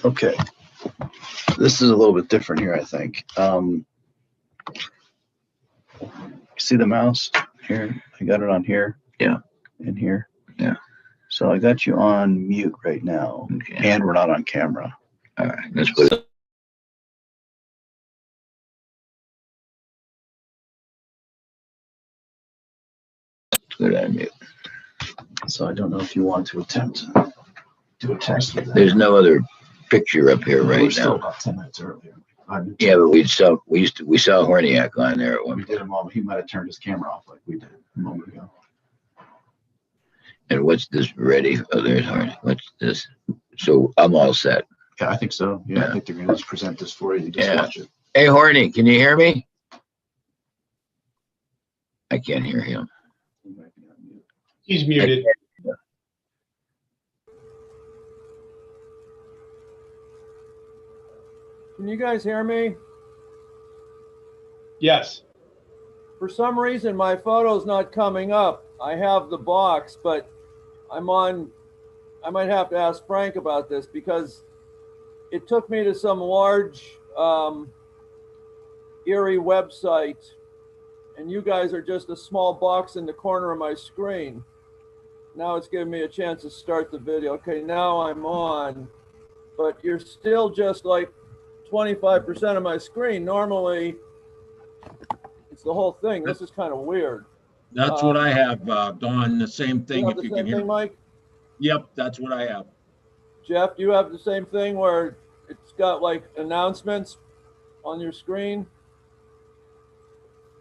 Okay. This is a little bit different here, I think. See the mouse here? I got it on here. Yeah. In here. Yeah. So I got you on mute right now. Okay. And we're not on camera. All right. Let's put it. Put it on mute. So I don't know if you want to attempt to do a test with that. There's no other picture up here We're right still now. about 10 minutes earlier. Yeah, but we saw Horniak on there at one We point. did a moment. He might have turned his camera off like we did a moment ago. And what's this ready? Oh, there's Horniak. What's this? So I'm all set. Yeah, I think so. Yeah, Yeah. I think they're going to just present this for you. You just Yeah. watch it. Hey, Horny, can you hear me? I can't hear him. He's muted. Can you guys hear me? Yes. For some reason, my photo's not coming up. I have the box, but I might have to ask Frank about this because it took me to some large Erie website, and you guys are just a small box in the corner of my screen. Now it's giving me a chance to start the video. Okay, now I'm on, but you're still just like 25% of my screen. Normally, it's the whole thing. This is kind of weird. That's what I have, Don, the same You thing, have if the you same can hear. thing, Mike? Yep, that's what I have. Jeff, do you have the same thing where it's got like announcements on your screen?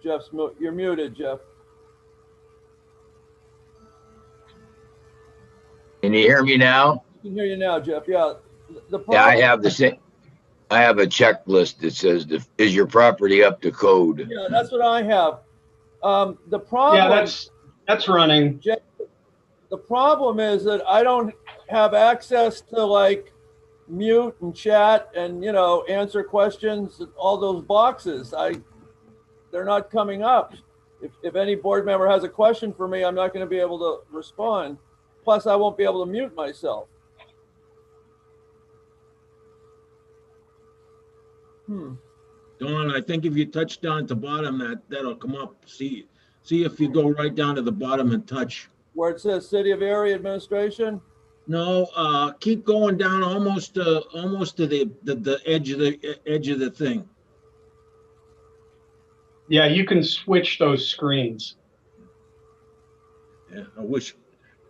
You're muted, Jeff. Can you hear me now? I can hear you now, Jeff. Yeah. Yeah, I have the same. I have a checklist that says, is your property up to code? Yeah, that's what I have. The problem. Yeah, that's running. Jeff, the problem is that I don't have access to like mute and chat and answer questions. All those boxes. They're not coming up. If any board member has a question for me, I'm not going to be able to respond. Plus, I won't be able to mute myself. Don, I think if you touch down at the bottom, that'll come up. See if you go right down to the bottom and touch. Where it says City of Erie Administration? No, keep going down almost to the edge of the thing. Yeah, you can switch those screens. Yeah, I wish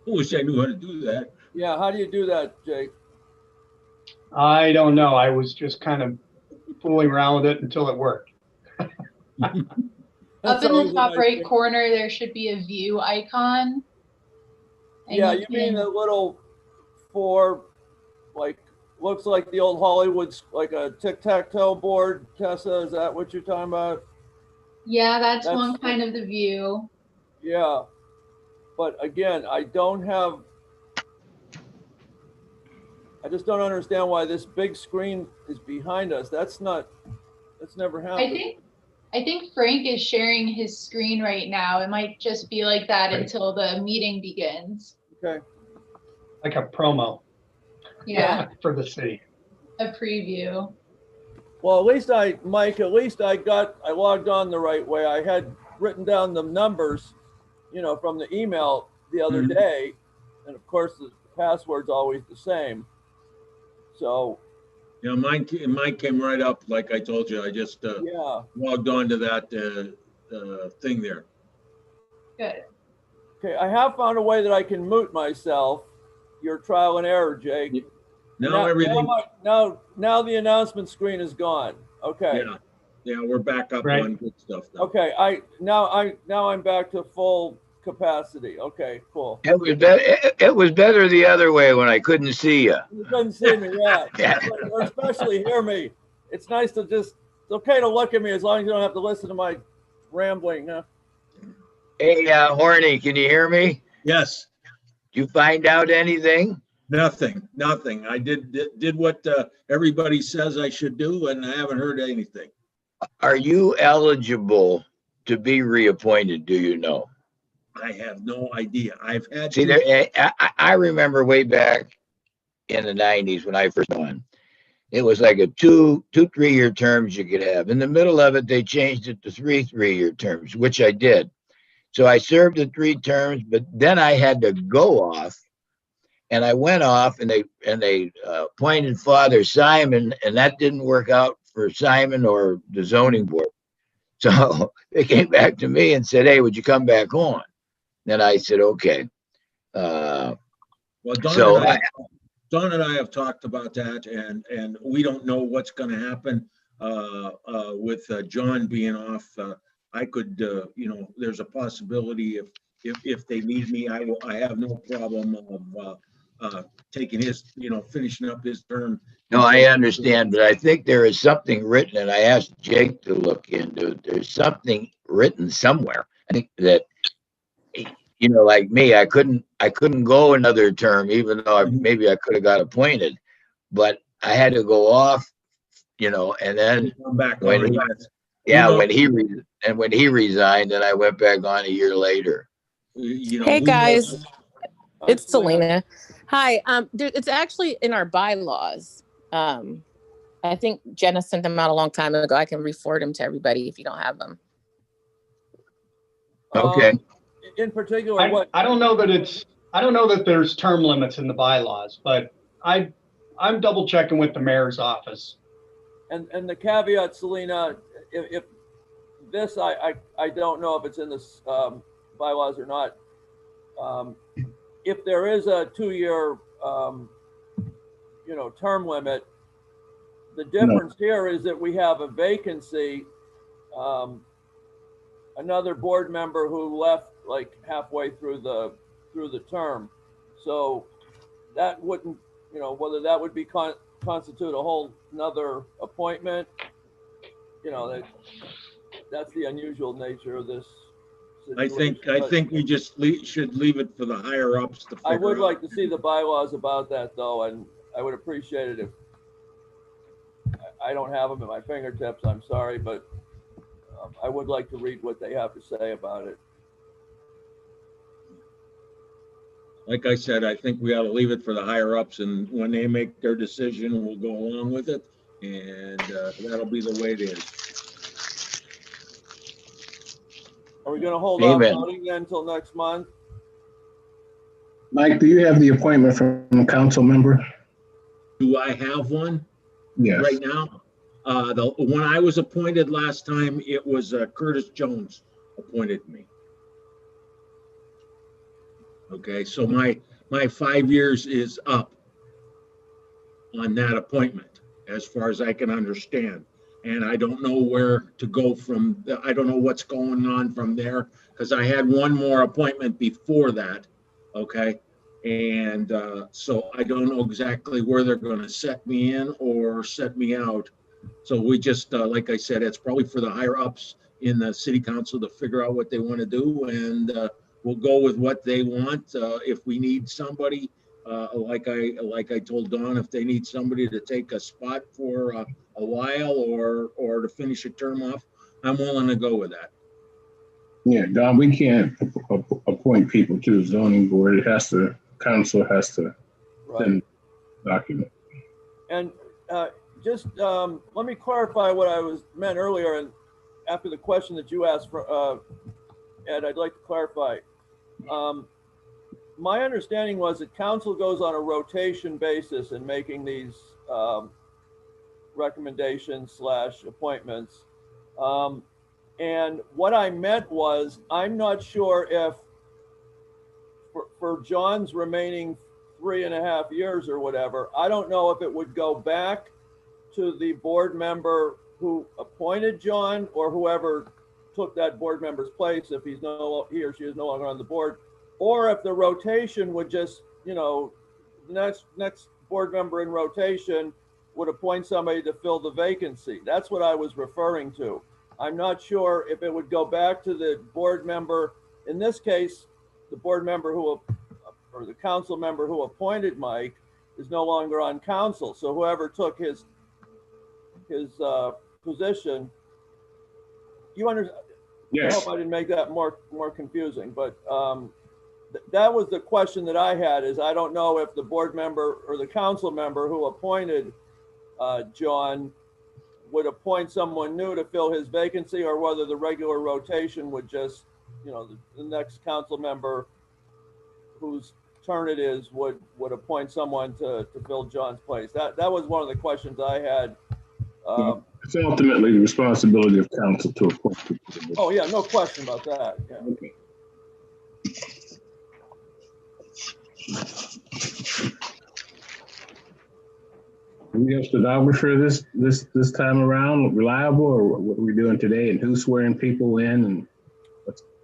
I knew how to do that. Yeah, how do you do that, Jake? I don't know. I was just kind of fooling around with it until it worked. Up in the top right corner, there should be a view icon. Yeah, you mean the little four, like, looks like the old Hollywood, like a tic-tac-toe board, Tessa, is that what you're talking about? Yeah, that's one kind of the view. Yeah, but again, I just don't understand why this big screen is behind us. That's never happened. I think Frank is sharing his screen right now. It might just be like that until the meeting begins. Okay. Like a promo. Yeah. For the city. A preview. Well, at least I logged on the right way. I had written down the numbers, from the email the other day. And of course, the password's always the same. So. Yeah, mine came right up, like I told you. I just logged on to that thing there. Good. Okay, I have found a way that I can mute myself. Your trial and error, Jake. Now everything. Now the announcement screen is gone. Okay. Yeah, we're back up on good stuff now. Okay, now I'm back to full capacity. Okay, cool. It was better the other way when I couldn't see you. You couldn't see me, yeah. Or especially hear me. It's nice to it's okay to look at me as long as you don't have to listen to my rambling. Huh? Hey, Horny, can you hear me? Yes. Did you find out anything? Nothing. I did what everybody says I should do, and I haven't heard anything. Are you eligible to be reappointed? Do you know? I have no idea. I've had. See, I remember way back in the 90s when I first won. It was like a two 3-year terms you could have. In the middle of it, they changed it to 3-3-year terms, which I did. So I served the 3 terms, but then I had to go off, and I went off, and they appointed Father Simon, and that didn't work out for Simon or the zoning board. So they came back to me and said, "Hey, would you come back on?" Then I said, "Okay." Well, So Don and I have talked about that, and we don't know what's going to happen with John being off. I could, there's a possibility if they need me, I have no problem of taking his, finishing up his term. no, I understand, but I think there is something written, and I asked Jake to look into it. There's something written somewhere. I think that, like me, I couldn't go another term, even though maybe I could have got appointed, but I had to go off, and then Come back when on. he, Yes. when he resigned, then I went back on a year later. Hey, guys. It's Selena. Hi. It's actually in our bylaws. I think Jenna sent them out a long time ago. I can re-forward them to everybody if you don't have them. Okay. In particular, what? I don't know that there's term limits in the bylaws, but I'm double checking with the mayor's office. And the caveat, Selena, if this, I don't know if it's in the bylaws or not. If there is a 2-year, term limit, the difference here is that we have a vacancy. Another board member who left like halfway through the term, so that wouldn't, whether that would be constitute a whole another appointment. That's the unusual nature of this situation. I think we just should leave it for the higher ups to figure I would out. like to see the bylaws about that, though, and I would appreciate it if I don't have them at my fingertips. I'm sorry, but I would like to read what they have to say about it. Like I said, I think we ought to leave it for the higher ups, and when they make their decision, we'll go along with it, and that'll be the way it is. Are we going to hold off Amen. voting then until next month? Mike, do you have the appointment from a council member? Do I have one Yes. right now? When I was appointed last time, it was Curtis Jones appointed me. Okay, so my 5 years is up on that appointment, as far as I can understand. And I don't know where to go from, I don't know what's going on from there, because I had one more appointment before that, okay? And so I don't know exactly where they're gonna set me in or set me out. So we just, like I said, it's probably for the higher ups in the city council to figure out what they want to do, and we'll go with what they want. If we need somebody, like I told Don, if they need somebody to take a spot for a while or to finish a term off, I'm willing to go with that. Yeah, Don, we can't appoint people to the zoning board. Council has to send a document. And just let me clarify what I meant earlier, and after the question that you asked for, Ed, I'd like to clarify. My understanding was that council goes on a rotation basis in making these recommendations / appointments. And what I meant was, I'm not sure if for John's remaining 3.5 years or whatever, I don't know if it would go back to the board member who appointed John or whoever took that board member's place if he or she is no longer on the board, or if the rotation would just, the next board member in rotation would appoint somebody to fill the vacancy. That's what I was referring to. I'm not sure if it would go back to the board member. In this case, the board member or the council member who appointed Mike is no longer on council. So whoever took his position, you understand? Yes. I hope I didn't make that more confusing, but that was the question that I had, is I don't know if the board member or the council member who appointed John would appoint someone new to fill his vacancy, or whether the regular rotation would just, you know, the next council member whose turn it is would appoint someone to fill John's place. That was one of the questions I had. It's ultimately the responsibility of council to appoint people. Oh yeah, no question about that. Yeah. Okay. Do we have stenographer this time around, reliable, or what are we doing today? And who's swearing people in, and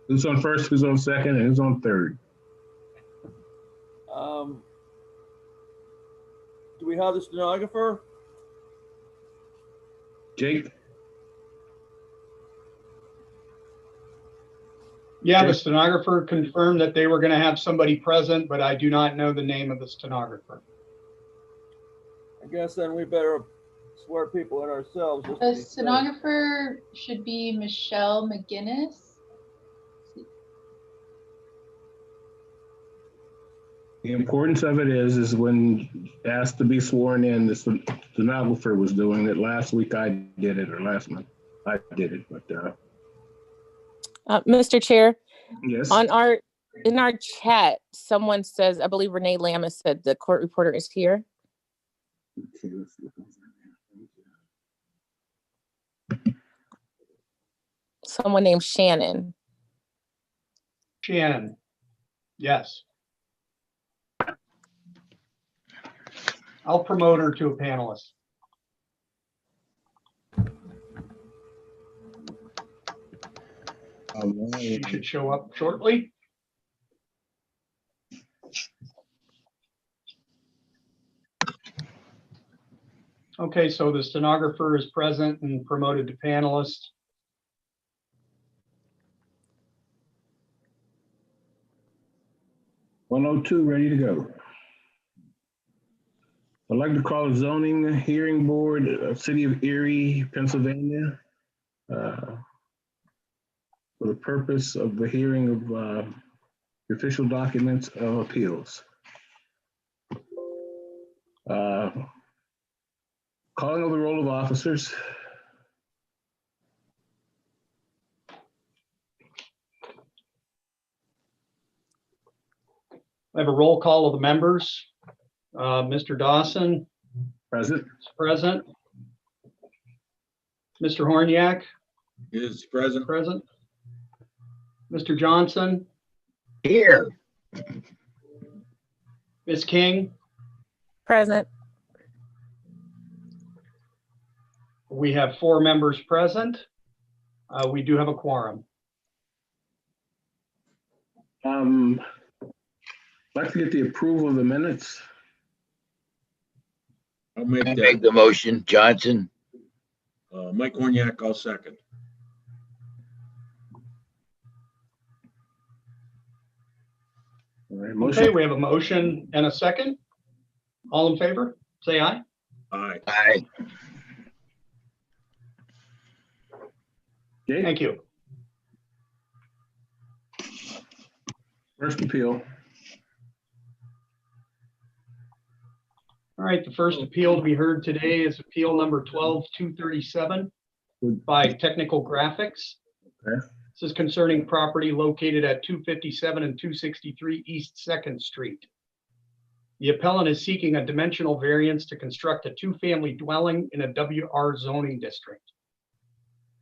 who's on first, who's on second, and who's on third? Do we have the stenographer? Jake? Yeah, the stenographer confirmed that they were going to have somebody present, but I do not know the name of the stenographer. I guess then we better swear people in ourselves. just to The be safe. stenographer should be Michelle McGinnis. The importance of it is when asked to be sworn in, the stenographer was doing it. Last week I did it, or last month I did it, but Mr. Chair, yes. in our chat, someone says, I believe Renee Lamas said the court reporter is here. Okay, let's look at Someone named Shannon. Shannon. Yes. I'll promote her to a panelist. She should show up shortly. Okay, so the stenographer is present and promoted to panelist. $102 ready to go. I'd like to call a zoning hearing board, City of Erie, Pennsylvania, for the purpose of the hearing of the official documents of appeals. Calling of the roll of officers. I have a roll call of the members. Mr. Dawson Present. is present. Mr. Horniak Is present. present. Mr. Johnson, Here. Ms. King. Present. We have 4 members present. We do have a quorum. I'd like to get the approval of the minutes. I'll make I make that. the motion, Johnson. Mike Horniak, I'll second. All right, Okay, motion. we have a motion and a second. All in favor, say aye. Aye. Aye. Jake, Thank you. first appeal. All right, the first appeal to be heard today is appeal number 12237 by Technical Graphics. Okay. This is concerning property located at 257 and 263 East 2nd Street. The appellant is seeking a dimensional variance to construct a 2-family dwelling in a WR zoning district.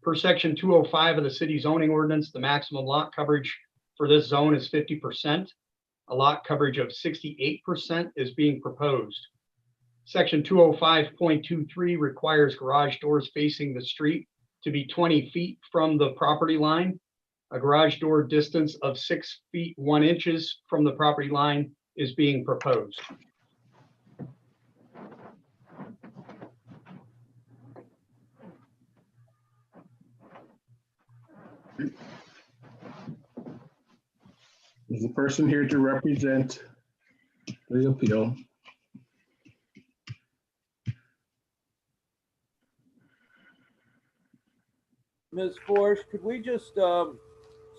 Per section 205 of the city zoning ordinance, the maximum lot coverage for this zone is 50%. A lot coverage of 68% is being proposed. Section 205.23 requires garage doors facing the street to be 20 feet from the property line. A garage door distance of 6 feet 1 inches from the property line is being proposed. Is the person here to represent the appeal? Ms. Forsch, could we just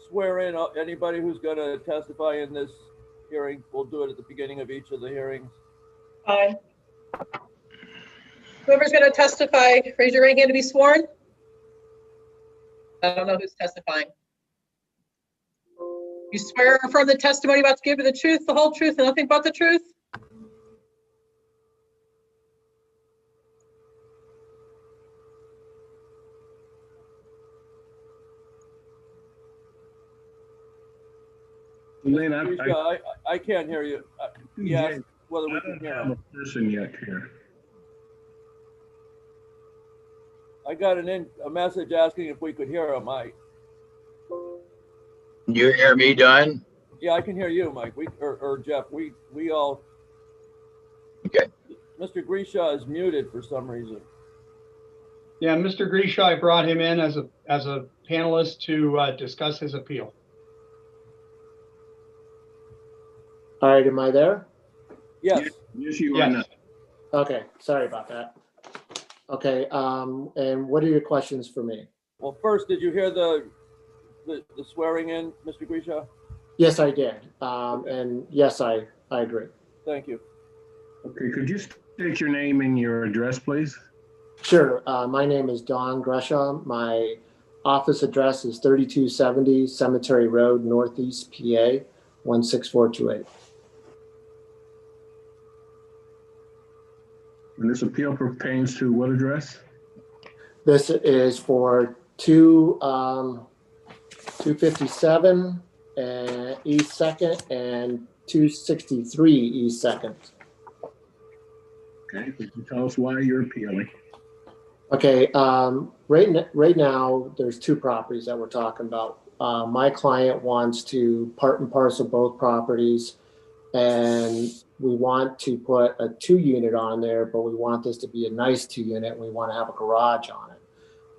swear in anybody who's going to testify in this hearing. We'll do it at the beginning of each of the hearings. Aye. Whoever's going to testify, raise your right hand to be sworn. I don't know who's testifying. You swear or affirm the testimony about to give you the truth, the whole truth, and nothing but the truth? Elaine, I can't hear you. Yes, whether we I can don't hear have him. a person yet here. I got a message asking if we could hear him, Mike. You hear me, Don? Yeah, I can hear you, Mike. Or Jeff. We all. Okay. Mr. Grisha is muted for some reason. Yeah, Mr. Grisha, I brought him in as a panelist to discuss his appeal. All right, am I there? Yes. Yes, you are now. Okay, sorry about that. Okay, and what are your questions for me? Well, first, did you hear the swearing in, Mr. Grisha? Yes, I did. And yes, I agree. Thank you. Okay, could you state your name and your address, please? Sure. My name is Don Gresham. My office address is 3270 Cemetery Road, Northeast, PA, 16428. And this appeal pertains to what address? This is for 257 East 2nd and 263 East 2nd. Okay, could you tell us why you're appealing? Okay, right now, there's two properties that we're talking about. My client wants to part and parcel both properties, and we want to put a 2-unit on there, but we want this to be a nice 2-unit, and we want to have a garage on it.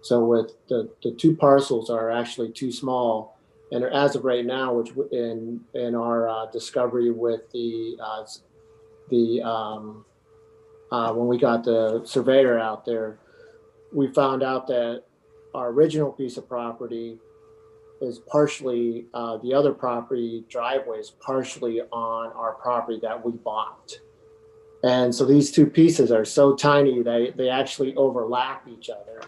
So with the two parcels are actually too small, and as of right now, which in our discovery with when we got the surveyor out there, we found out that our original piece of property is partially, the other property driveway is partially on our property that we bought. And so these two pieces are so tiny, they actually overlap each other.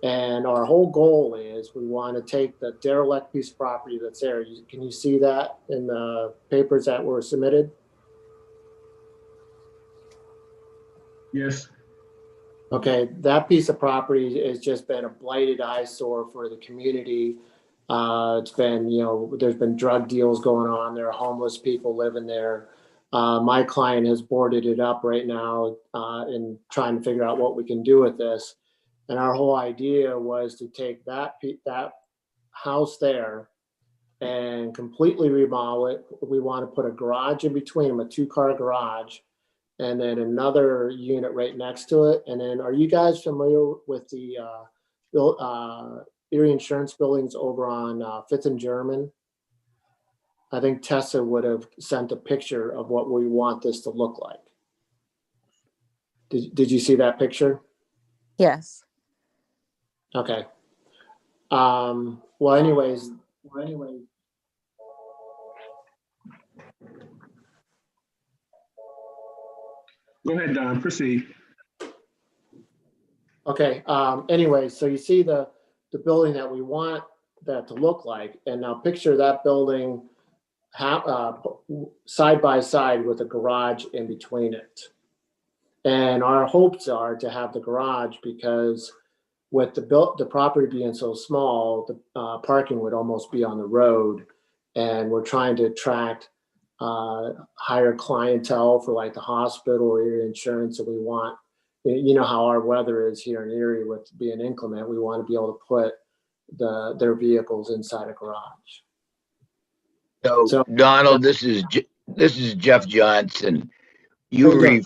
And our whole goal is we want to take the derelict piece of property that's there. Can you see that in the papers that were submitted? Yes. Okay, that piece of property has just been a blighted eyesore for the community. It's been, there's been drug deals going on. There are homeless people living there. My client has boarded it up right now in trying to figure out what we can do with this. And our whole idea was to take that house there and completely remodel it. We want to put a garage in between them, a 2-car garage, and then another unit right next to it. And then, are you guys familiar with the Erie Insurance buildings over on 5th and German? I think Tessa would have sent a picture of what we want this to look like. Did you see that picture? Yes. Okay. Well, anyways. Go ahead, Don, proceed. Okay. Anyway, so you see the building that we want that to look like, and now picture that building side by side with a garage in between it. And our hopes are to have the garage, because with the property being so small, the parking would almost be on the road, and we're trying to attract higher clientele for like the hospital or Erie Insurance. And we want, how our weather is here in Erie with being inclement, we want to be able to put their vehicles inside a garage. So Donald, this is Jeff Johnson. You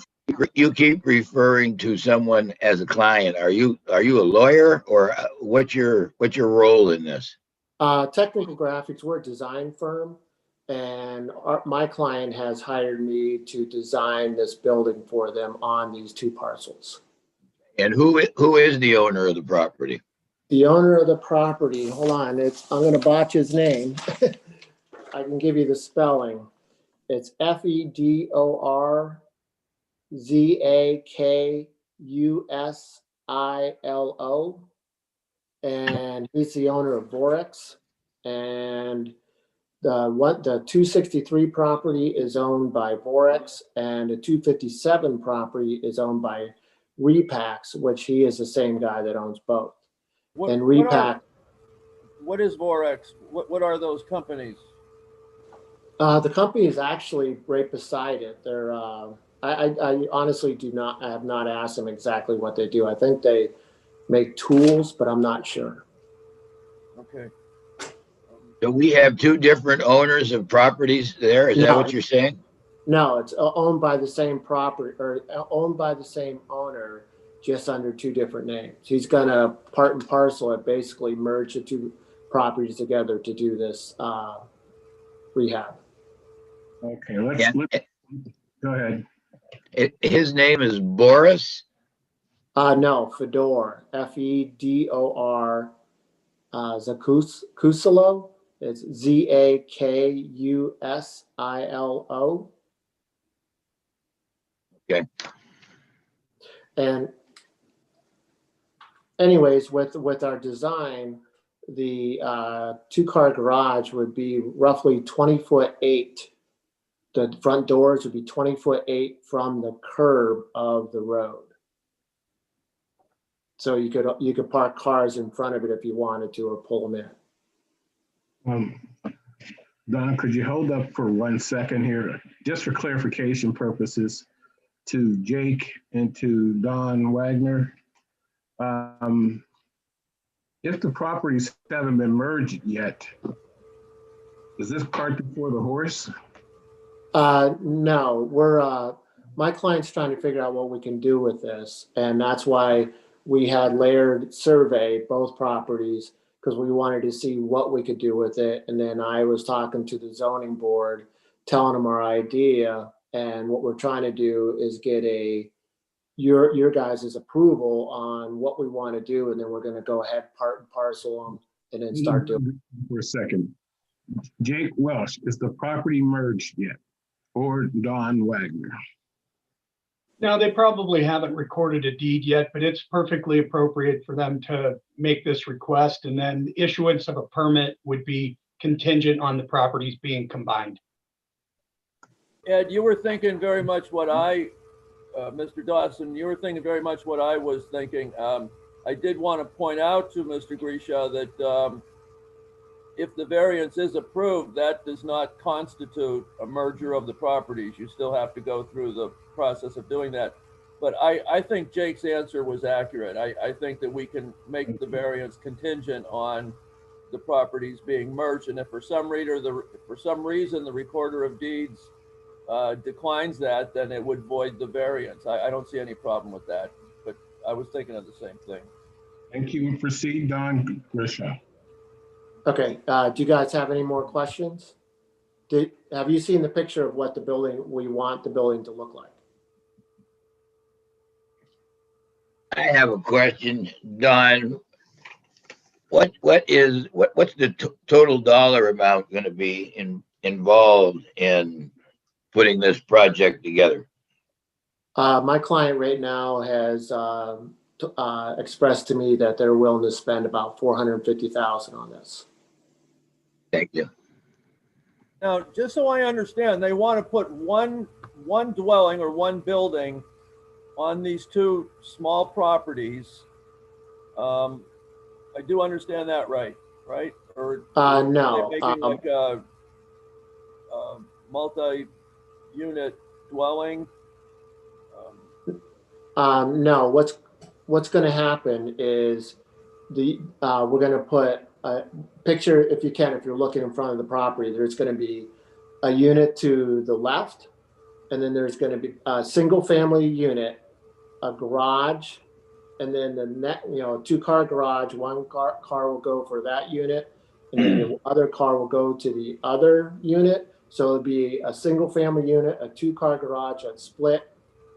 keep referring to someone as a client. Are you a lawyer, or what's your role in this? Technical Graphics, we're a design firm, and my client has hired me to design this building for them on these two parcels. And who is the owner of the property? The owner of the property, hold on, I'm going to botch his name. I can give you the spelling. It's FEDORZAKUSILO. And he's the owner of Vorex. And the 263 property is owned by Vorex, and the 257 property is owned by Repax, which he is the same guy that owns both. And Repax. What is Vorex? What are those companies? The company is actually right beside it. They're I honestly I have not asked them exactly what they do. I think they make tools, but I'm not sure. Okay. Do we have two different owners of properties there? Is that No. what you're saying? No, it's owned by the same property, or owned by the same owner, just under two different names. He's gonna part and parcel it, basically merge the two properties together to do this rehab. Okay, let's go ahead. His name is Boris? No, Fedor, FEDOR, Zakusilo. It's ZAKUSILO. Okay. And anyways, with our design, the 2-car garage would be roughly 20'8". The front doors would be 20'8" from the curb of the road. So you could park cars in front of it if you wanted to, or pull them in. Don, could you hold up for 1 second here, just for clarification purposes, to Jake and to Don Wagner? If the properties haven't been merged yet, is this cart before the horse? No, we're my client's trying to figure out what we can do with this, and that's why we had layered survey both properties, because we wanted to see what we could do with it. And then I was talking to the zoning board, telling them our idea, and what we're trying to do is get your guys' approval on what we want to do, and then we're going to go ahead, part and parcel them, and then start doing. For a second, Jake Welsh, is the property merged yet, or Don Wagner? Now, they probably haven't recorded a deed yet, but it's perfectly appropriate for them to make this request, and then the issuance of a permit would be contingent on the properties being combined. Ed, you were thinking very much what Mr. Dawson, you were thinking very much what I was thinking. I did want to point out to Mr. Grisha that if the variance is approved, that does not constitute a merger of the properties. You still have to go through the process of doing that. But I think Jake's answer was accurate. I think that we can make the variance contingent on the properties being merged. And if for some reason the recorder of deeds declines that, then it would void the variance. I don't see any problem with that, but I was thinking of the same thing. Thank you. Proceed, Don Grisha. Okay, do you guys have any more questions? Have you seen the picture of what we want the building to look like? I have a question, Don. What's the total dollar amount going to be involved in putting this project together? My client right now has expressed to me that they're willing to spend about $450,000 on this. Thank you. Now, just so I understand, they want to put one dwelling or one building on these two small properties. I do understand that, right? Or no. Making like a multi-unit dwelling. No. What's going to happen is we're going to put a picture, if you can, if you're looking in front of the property, there's going to be a unit to the left, and then there's going to be a single family unit, a garage, and then the 2-car garage. One car will go for that unit, and then the other car will go to the other unit. So it'll be a single family unit, a 2-car garage that's split,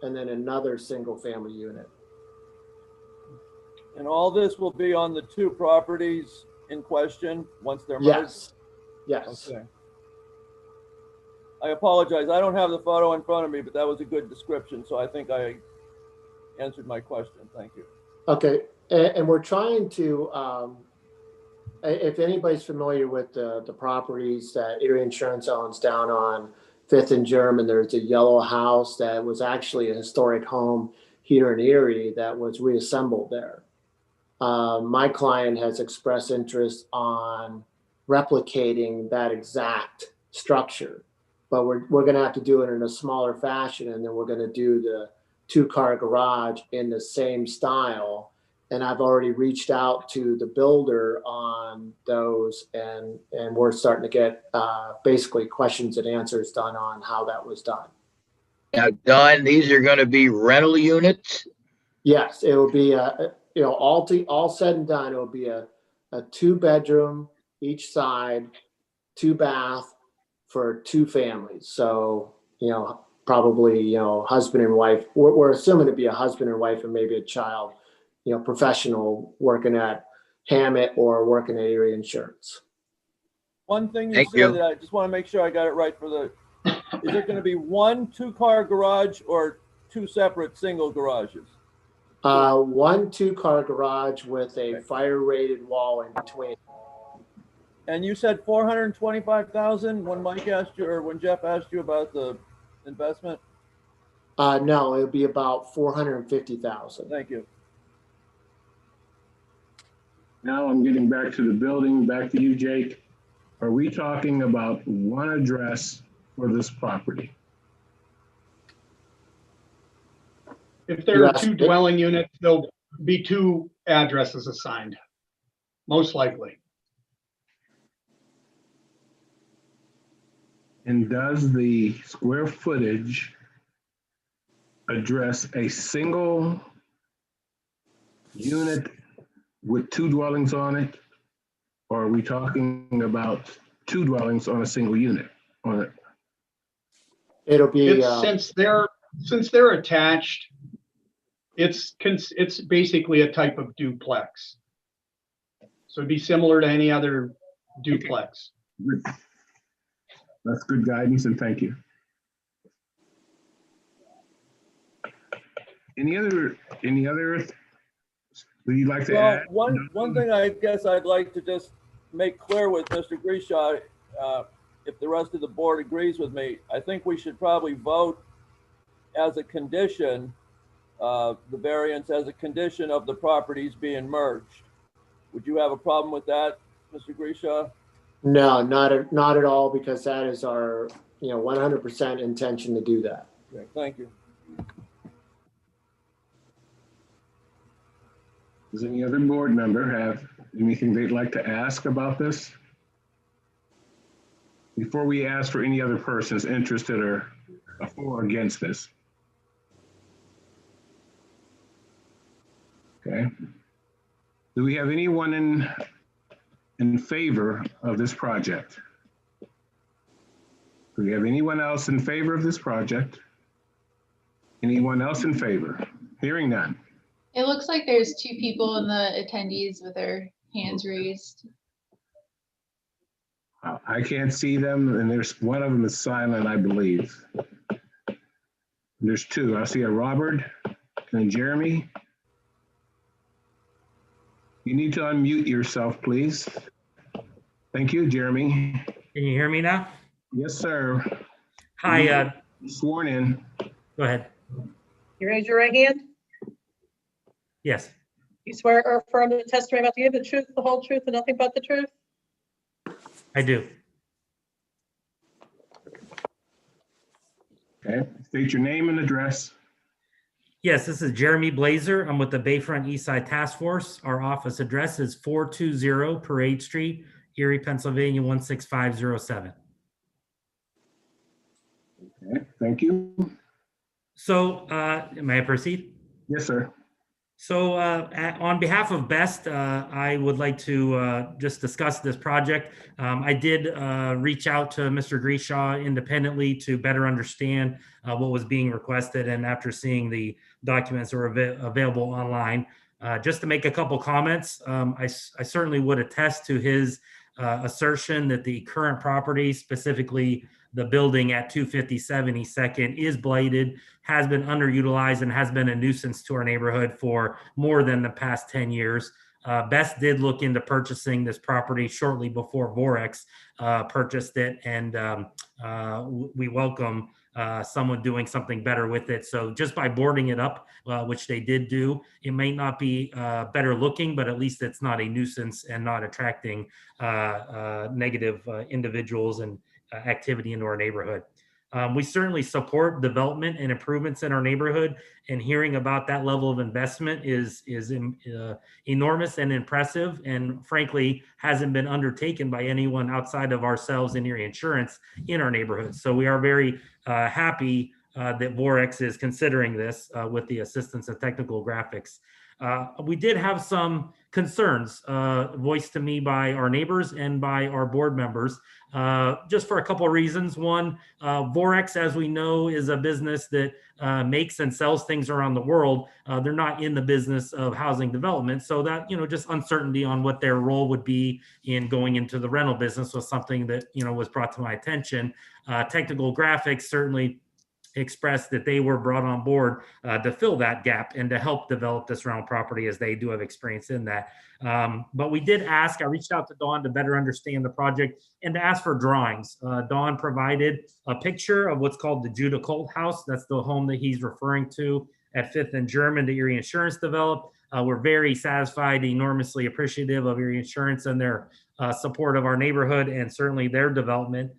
and then another single family unit. And all this will be on the two properties in question once they're merged? Yes. Okay. I apologize. I don't have the photo in front of me, but that was a good description. So I think I answered my question. Thank you. Okay, and we're trying to, if anybody's familiar with the properties that Erie Insurance owns down on 5th and German, there's a yellow house that was actually a historic home here in Erie that was reassembled there. My client has expressed interest on replicating that exact structure, but we're going to have to do it in a smaller fashion, and then we're going to do the 2-car garage in the same style. And I've already reached out to the builder on those, and we're starting to get basically questions and answers done on how that was done. Now, Don, these are going to be rental units? Yes, it will be all said and done. It will be a 2-bedroom each side, 2-bath for 2 families. So probably husband and wife. We're assuming to be a husband and wife and maybe a child. Professional working at Hammett or working at Erie Insurance. One thing you Thank said you. that I just want to make sure I got it right is it going to be 1 2-car garage or 2 separate single garages? 1 2-car garage with a fire-rated wall in between. And you said 425,000 when Mike asked you, or when Jeff asked you about the investment? No, it'll be about 450,000. Thank you. Now I'm getting back to the building, back to you, Jake. Are we talking about one address for this property? If there are Yes. 2 dwelling units, there'll be 2 addresses assigned, most likely. And does the square footage address a single unit with 2 dwellings on it? Or are we talking about 2 dwellings on a single unit on it? It'll be Since they're attached, it's basically a type of duplex. So it'd be similar to any other duplex. Good. That's good guidance, and thank you. Any other would you like to Well, add? one thing I guess I'd like to just make clear with Mr. Grisha, if the rest of the board agrees with me, I think we should probably vote as a condition, the variance as a condition of the properties being merged. Would you have a problem with that, Mr. Grisha? no, not at all, because that is our 100% intention to do that. Okay, thank you. Does any other board member have anything they'd like to ask about this? Before we ask for any other persons interested or for or against this. Okay. Do we have anyone in favor of this project? Do we have anyone else in favor of this project? Anyone else in favor? Hearing none. It looks like there's 2 people in the attendees with their hands raised. I can't see them, and there's one of them is silent, I believe. There's 2. I see a Robert and Jeremy. You need to unmute yourself, please. Thank you, Jeremy. Can you hear me now? Yes, sir. Hi, Sworn in. go ahead. You raise your right hand. Yes, You swear or affirm the testimony about to give the truth, the whole truth, and nothing but the truth? I do. Okay, state your name and address. Yes, this is Jeremy Blazer. I'm with the Bayfront Eastside Task Force. Our office address is 420 Parade Street, Erie, Pennsylvania, 16507. Okay, thank you. So, may I proceed? Yes, sir. So on behalf of BEST, I would like to just discuss this project. I did reach out to Mr. Grisha independently to better understand what was being requested, and after seeing the documents that were available online, just to make a couple comments, I certainly would attest to his assertion that the current property, specifically the building at 257 East Second is blighted, has been underutilized, and has been a nuisance to our neighborhood for more than the past 10 years. Best did look into purchasing this property shortly before Vorex purchased it, and we welcome someone doing something better with it. So just by boarding it up, which they did do, it may not be better looking, but at least it's not a nuisance and not attracting negative individuals and activity into our neighborhood. We certainly support development and improvements in our neighborhood, and hearing about that level of investment is enormous and impressive, and frankly hasn't been undertaken by anyone outside of ourselves and Erie Insurance in our neighborhood. So we are very happy that Vorex is considering this with the assistance of Technical Graphics. We did have some concerns voiced to me by our neighbors and by our board members, just for a couple of reasons. One, Vorex, as we know, is a business that makes and sells things around the world. They're not in the business of housing development, so that, just uncertainty on what their role would be in going into the rental business was something that, was brought to my attention. Technical Graphics certainly expressed that they were brought on board to fill that gap and to help develop this rental property, as they do have experience in that. But we did ask, I reached out to Don to better understand the project and to ask for drawings. Don provided a picture of what's called the Judah Colt House. That's the home that he's referring to at 5th and German that Erie Insurance developed. We're very satisfied, enormously appreciative of Erie Insurance and their support of our neighborhood and certainly their development.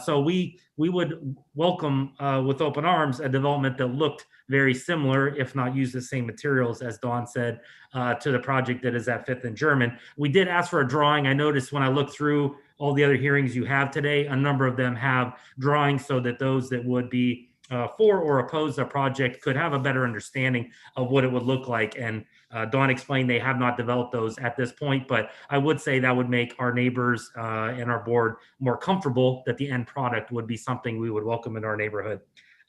So we would welcome with open arms a development that looked very similar, if not use the same materials, as Dawn said, to the project that is at 5th and German. We did ask for a drawing. I noticed when I looked through all the other hearings you have today, a number of them have drawings so that those that would be for or oppose the project could have a better understanding of what it would look like. And Dawn explained they have not developed those at this point, but I would say that would make our neighbors and our board more comfortable that the end product would be something we would welcome in our neighborhood.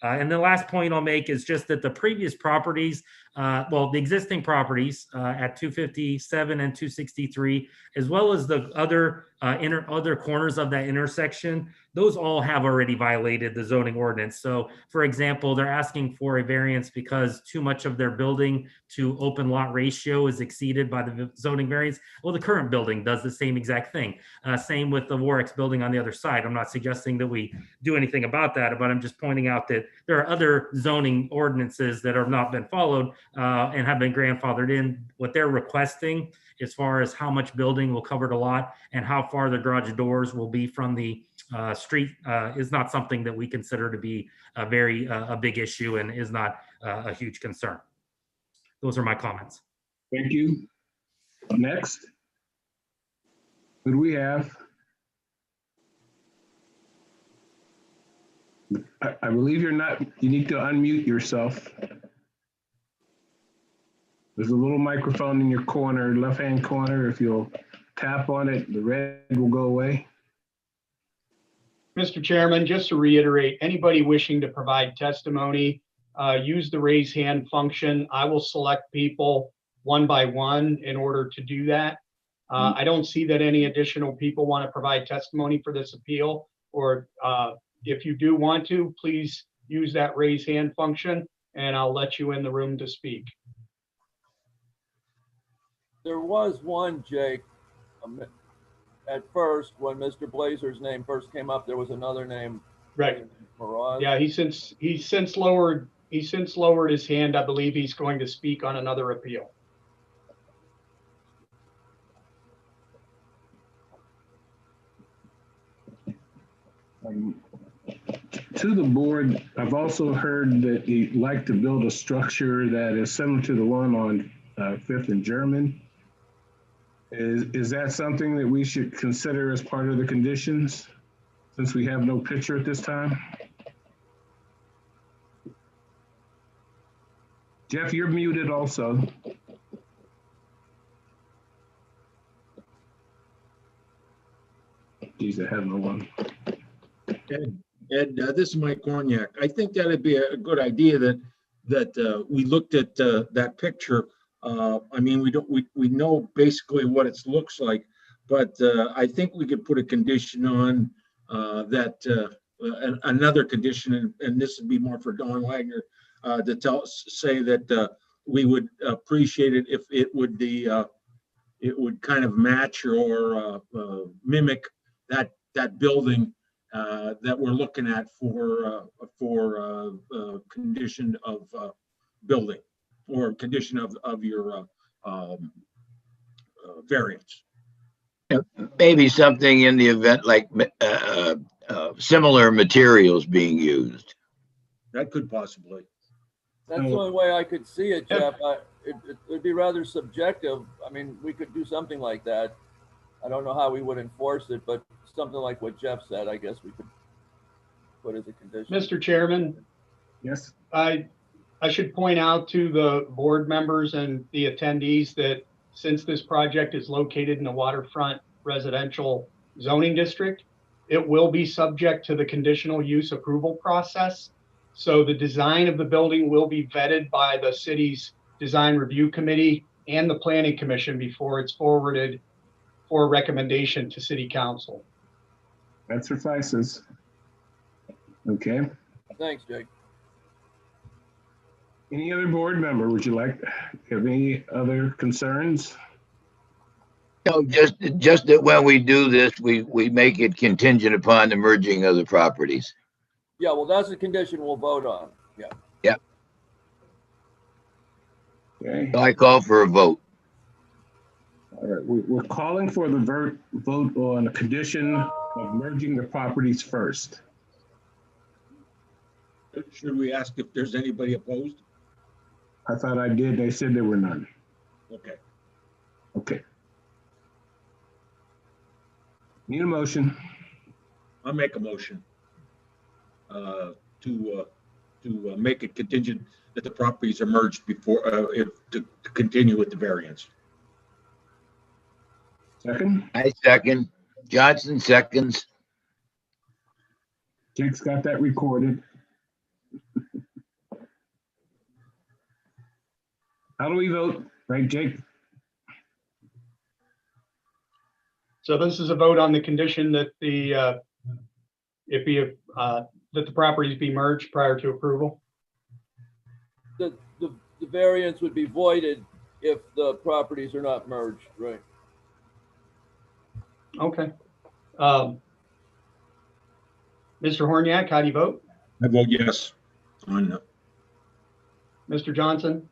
And the last point I'll make is just that the previous properties, the existing properties at 257 and 263, as well as the other other corners of that intersection, those all have already violated the zoning ordinance. So, for example, they're asking for a variance because too much of their building to open lot ratio is exceeded by the zoning variance. Well, the current building does the same exact thing. Same with the Vorex building on the other side. I'm not suggesting that we do anything about that, but I'm just pointing out that there are other zoning ordinances that have not been followed and have been grandfathered in. What they're requesting as far as how much building will cover the lot and how far the garage doors will be from the street is not something that we consider to be a big issue and is not a huge concern. Those are my comments. Thank you. Next. Who do we have? I believe you need to unmute yourself. There's a little microphone in your corner, left-hand corner. If you'll tap on it, the red will go away. Mr. Chairman, just to reiterate, anybody wishing to provide testimony, use the raise hand function. I will select people one by one in order to do that. I don't see that any additional people want to provide testimony for this appeal, or if you do want to, please use that raise hand function and I'll let you in the room to speak. There was one, Jake, at first, when Mr. Blazer's name first came up, there was another name. Right. Mirage. Yeah, he's since lowered his hand. I believe he's going to speak on another appeal. To the board, I've also heard that you'd like to build a structure that is similar to the one on 5th and German. Is that something that we should consider as part of the conditions, since we have no picture at this time? Jeff, you're muted also. Geez, I have no one. Ed, this is Mike Gorniak. I think that'd be a good idea that we looked at that picture. I mean, we know basically what it looks like, but I think we could put a condition on that another condition, and this would be more for Don Wagner, to say that we would appreciate it if it would it would kind of match or mimic that building that we're looking at for condition of building or condition of your variance. Maybe something in the event like similar materials being used. That could possibly. That's the only way I could see it, Jeff. It'd be rather subjective. I mean, we could do something like that. I don't know how we would enforce it, but something like what Jeff said, I guess we could put as a condition. Mr. Chairman, Yes, I should point out to the board members and the attendees that since this project is located in a waterfront residential zoning district, it will be subject to the conditional use approval process. So the design of the building will be vetted by the city's design review committee and the planning commission before it's forwarded for recommendation to city council. that suffices. Okay. Thanks, Jake. Any other board member, would you like, have any other concerns? No, just that when we do this, we make it contingent upon the merging of the properties. Yeah, well, that's a condition we'll vote on. Yeah. Okay, So I call for a vote. all right, we're calling for the vote on the condition of merging the properties first. Should we ask if there's anybody opposed? I thought I did, they said there were none. Okay. Okay. Need a motion? I'll make a motion to make it contingent that the properties are merged before, to continue with the variance. Second? I second. Johnson seconds. Jake's got that recorded. How do we vote? Right, Jake? So this is a vote on the condition that the properties be merged prior to approval. The variance would be voided if the properties are not merged, right? Okay. Mr. Horniak, how do you vote? I vote yes on Mr. Johnson?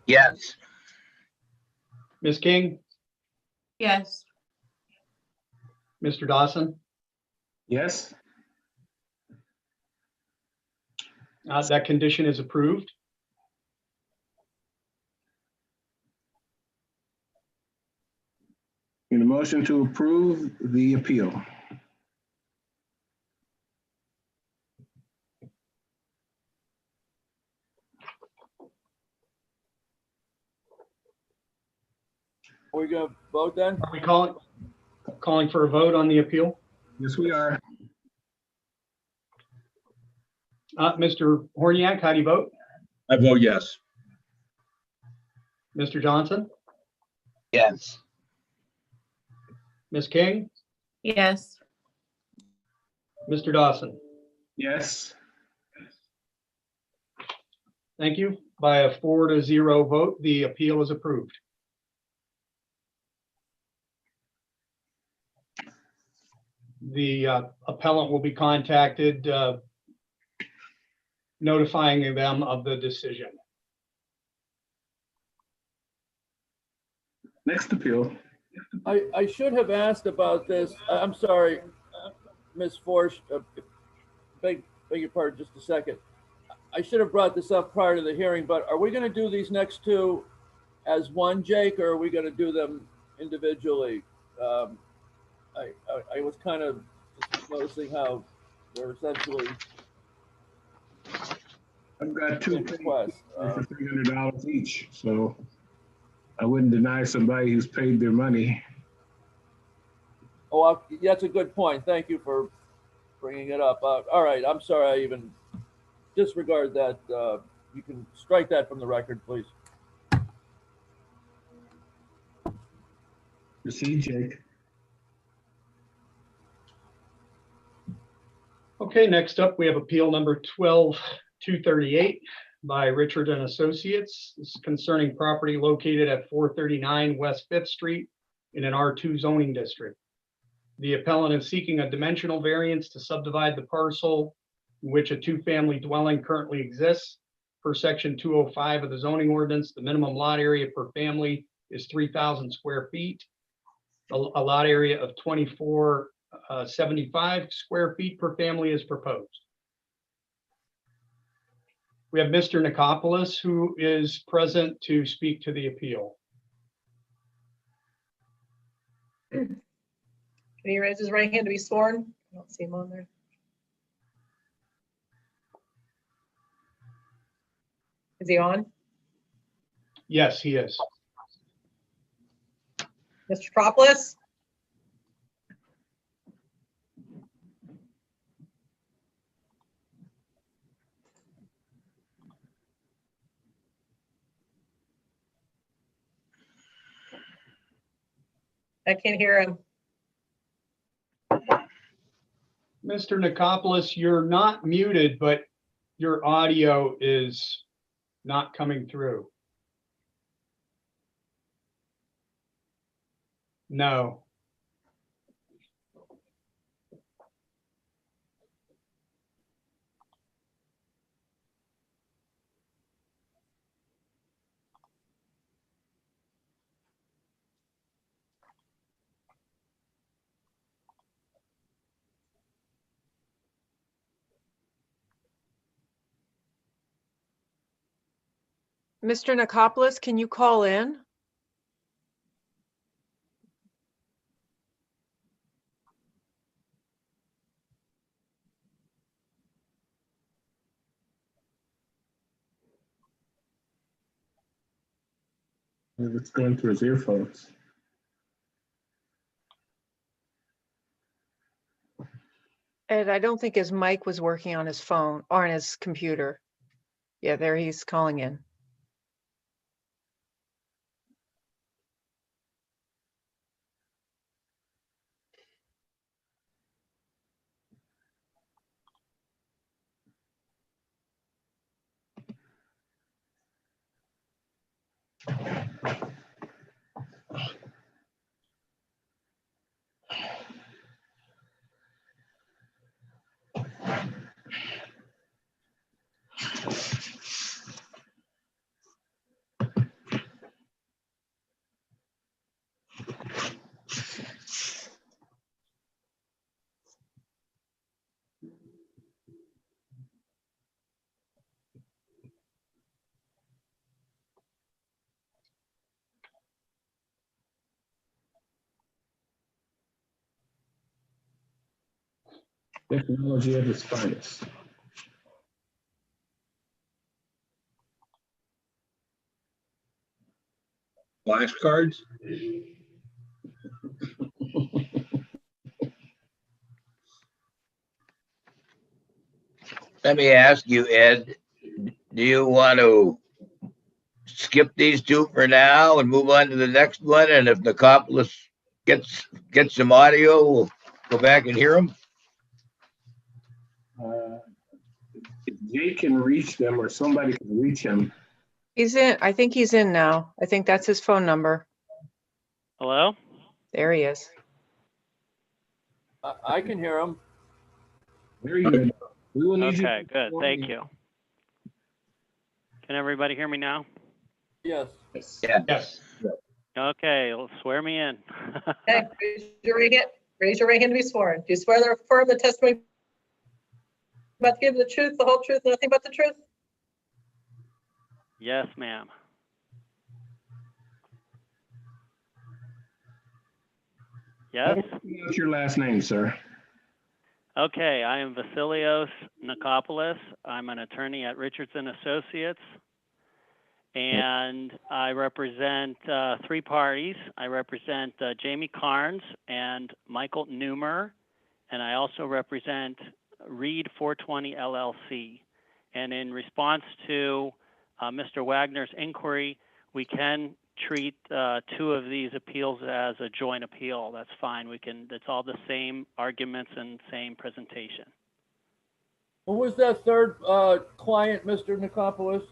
Yes. Ms. King? Yes. Mr. Dawson? Yes? That condition is approved. Need a motion to approve the appeal. Are we gonna vote then? Are we calling for a vote on the appeal? Yes, we are. Mr. Horniak, how do you vote? I vote yes. Mr. Johnson? Yes. Ms. King? Yes. Mr. Dawson? Yes. Thank you. By a 4-0 vote, the appeal is approved. The appellant will be contacted, notifying them of the decision. Next appeal. I should have asked about this. I'm sorry, Ms. Forsch, beg your pardon just a second. I should have brought this up prior to the hearing, but are we going to do these next two as one, Jake, or are we going to do them individually? I was kind of just noticing how they're essentially I've got two requests. for $300 each, so I wouldn't deny somebody who's paid their money. Oh, that's a good point. Thank you for bringing it up. All right, I'm sorry I even disregard that. You can strike that from the record, please. Proceed, Jake. Okay, next up, we have appeal number 12238 by Richard and Associates. This is concerning property located at 439 West Fifth Street in an R2 zoning district. The appellant is seeking a dimensional variance to subdivide the parcel in which a two-family dwelling currently exists. Per section 205 of the zoning ordinance, the minimum lot area per family is 3,000 square feet. A lot area of 2475 square feet per family is proposed. We have Mr. Nikopoulos, who is present to speak to the appeal. Can he raise his right hand to be sworn? I don't see him on there. Is he on? Yes, he is. Mr. Nikopoulos? I can't hear him. Mr. Nikopoulos, you're not muted, but your audio is not coming through. No. Mr. Nikopoulos, can you call in? It's going through his earphones. Ed, I don't think his mic was working on his phone or on his computer. Yeah, there he's calling in. Technology at its finest. Flashcards? Let me ask you, Ed, do you want to skip these two for now and move on to the next one? And if Nikopoulos gets some audio, we'll go back and hear him. If Jay can reach them or somebody can reach him. He's in. I think he's in now. I think that's his phone number. Hello? There he is. I can hear him. Very good. We will need Okay, you. good. Thank you. Can everybody hear me now? Yes. Yeah. Yes. Okay, well, swear me in. Okay, raise your right hand. Raise your right hand to be sworn. Do you swear to affirm the testimony about to give the truth, the whole truth, and nothing but the truth? Yes, ma'am. Yes? What's your last name, sir? Okay, I am Vasilios Nikopoulos. I'm an attorney at Richardson Associates, and I represent three parties. I represent Jamie Carnes and Michael Newmer, and I also represent Reed 420 LLC. And in response to Mr. Wagner's inquiry, we can treat two of these appeals as a joint appeal. That's fine. We can. It's all the same arguments and same presentation. Who was that third client, Mr. Nicopolis?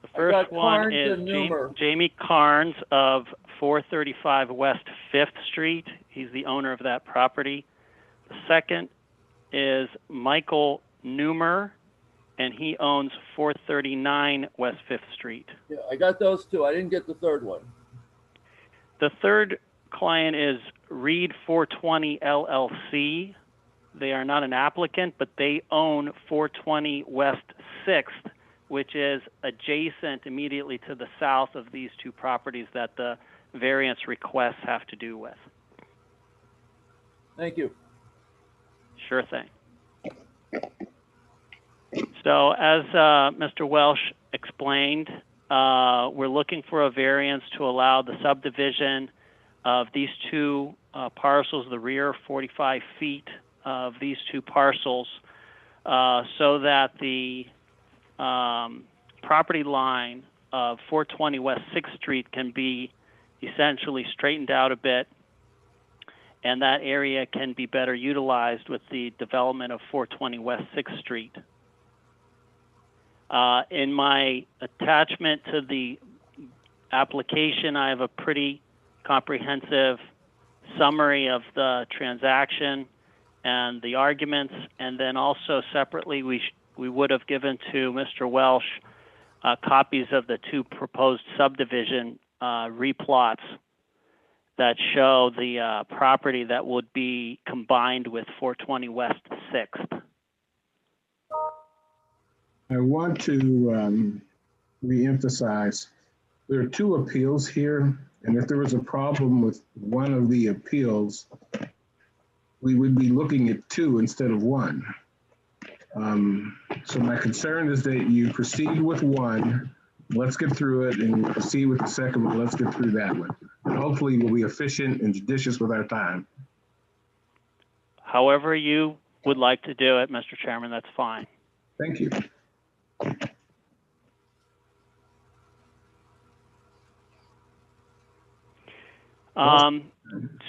The I first got one Carnes is and Newmer. Jamie Carnes of 435 West 5th Street. He's the owner of that property. The second is Michael Newmer, and he owns 439 West 5th Street. Yeah, I got those two. I didn't get the third one. The third client is Reed 420 LLC. They are not an applicant, but they own 420 West 6th, which is adjacent immediately to the south of these two properties that the variance requests have to do with. Thank you. Sure thing. So as Mr. Welsh explained, we're looking for a variance to allow the subdivision of these two parcels, the rear 45 feet of these two parcels, so that the property line of 420 West 6th Street can be essentially straightened out a bit, and that area can be better utilized with the development of 420 West 6th Street. In my attachment to the application, I have a pretty comprehensive summary of the transaction and the arguments, and then also separately we would have given to Mr. Welsh copies of the two proposed subdivision replots that show the property that would be combined with 420 West 6th. I want to reemphasize there are two appeals here, and if there was a problem with one of the appeals, we would be looking at two instead of one. So my concern is that you proceed with one, let's get through it, and you proceed with the second one, let's get through that one. And hopefully we'll be efficient and judicious with our time. However you would like to do it, Mr. Chairman, that's fine. Thank you.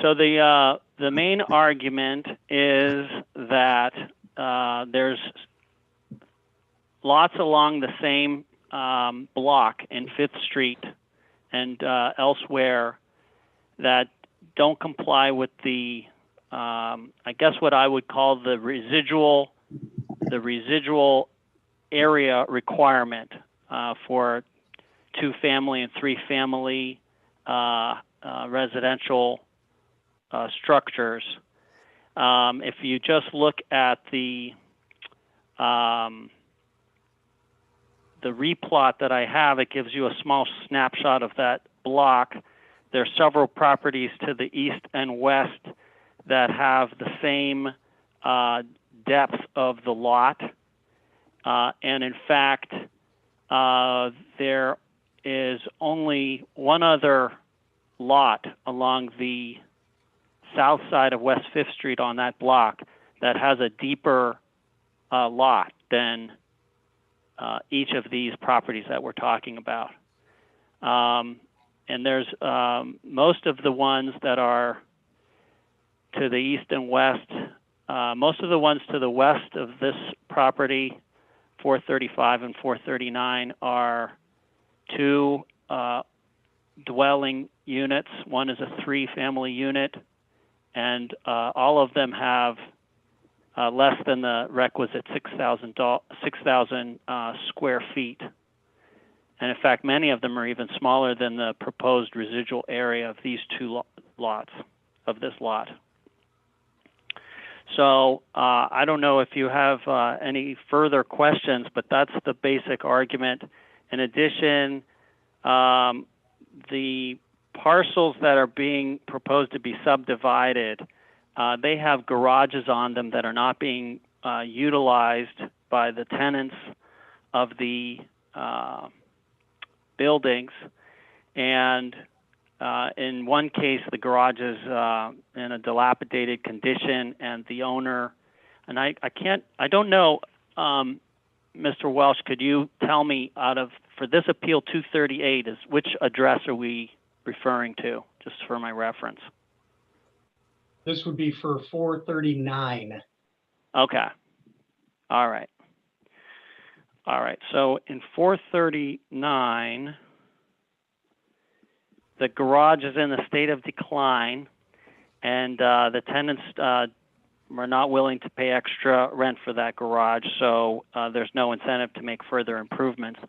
So the main argument is that there's lots along the same block in 5th Street and elsewhere that don't comply with the, I guess what I would call the residual area requirement for 2-family and 3-family residential structures. If you just look at the replot that I have, it gives you a small snapshot of that block. There are several properties to the east and west that have the same depth of the lot. And in fact, there is only one other lot along the south side of West 5th Street on that block that has a deeper lot than each of these properties that we're talking about. And there's most of the ones that are to the east and west, most of the ones to the west of this property, 435 and 439, are 2 dwelling units. One is a 3-family unit, and all of them have less than the requisite 6,000 square feet. And in fact, many of them are even smaller than the proposed residual area of these two lots, of this lot. So I don't know if you have any further questions, but that's the basic argument. In addition, the parcels that are being proposed to be subdivided, they have garages on them that are not being utilized by the tenants of the buildings. And in one case, the garage is in a dilapidated condition, and the owner, and I don't know, Mr. Welsh, could you tell me for this appeal 238, which address are we referring to, just for my reference? This would be for 439. Okay. All right. All right, so in 439, the garage is in a state of decline, and the tenants are not willing to pay extra rent for that garage, so there's no incentive to make further improvements.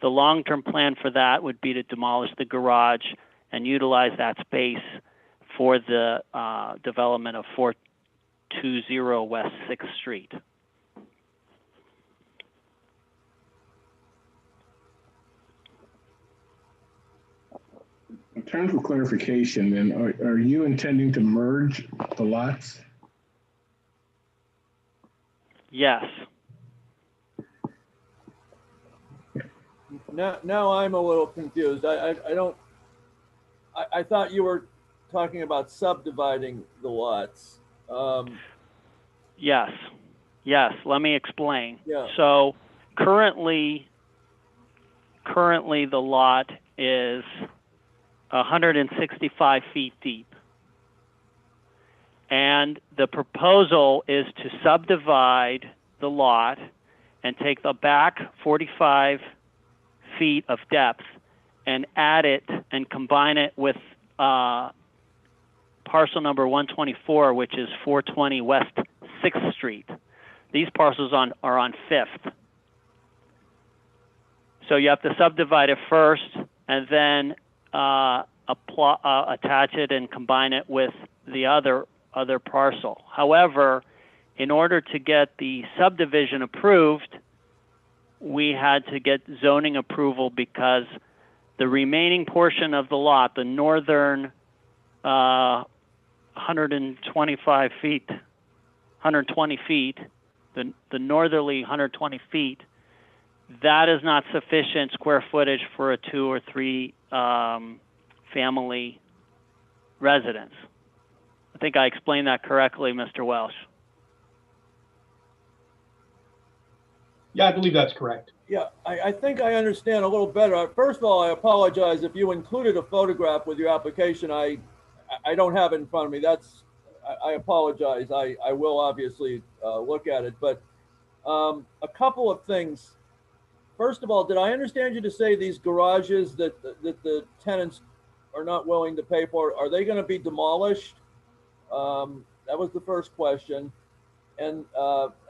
The long-term plan for that would be to demolish the garage and utilize that space for the development of 420 West 6th Street. In terms of clarification, then, are you intending to merge the lots? Yes. Now I'm a little confused. I thought you were talking about subdividing the lots. Yes. Yes. Let me explain. Yeah. So currently the lot is 165 feet deep. And the proposal is to subdivide the lot and take the back 45 feet of depth and add it and combine it with parcel number 124, which is 420 West 6th Street. These parcels are on 5th. So you have to subdivide it first and then attach it and combine it with the other parcel. However, in order to get the subdivision approved, we had to get zoning approval because the remaining portion of the lot, the northern 125 feet, 120 feet, the northerly 120 feet, that is not sufficient square footage for a 2 or 3 family residence. I think I explained that correctly, Mr. Welsh. Yeah, I believe that's correct. Yeah, I think I understand a little better. First of all, I apologize if you included a photograph with your application. I don't have it in front of me. I apologize. I will obviously look at it. But a couple of things. First of all, did I understand you to say these garages that the tenants are not willing to pay for, are they going to be demolished? That was the first question. And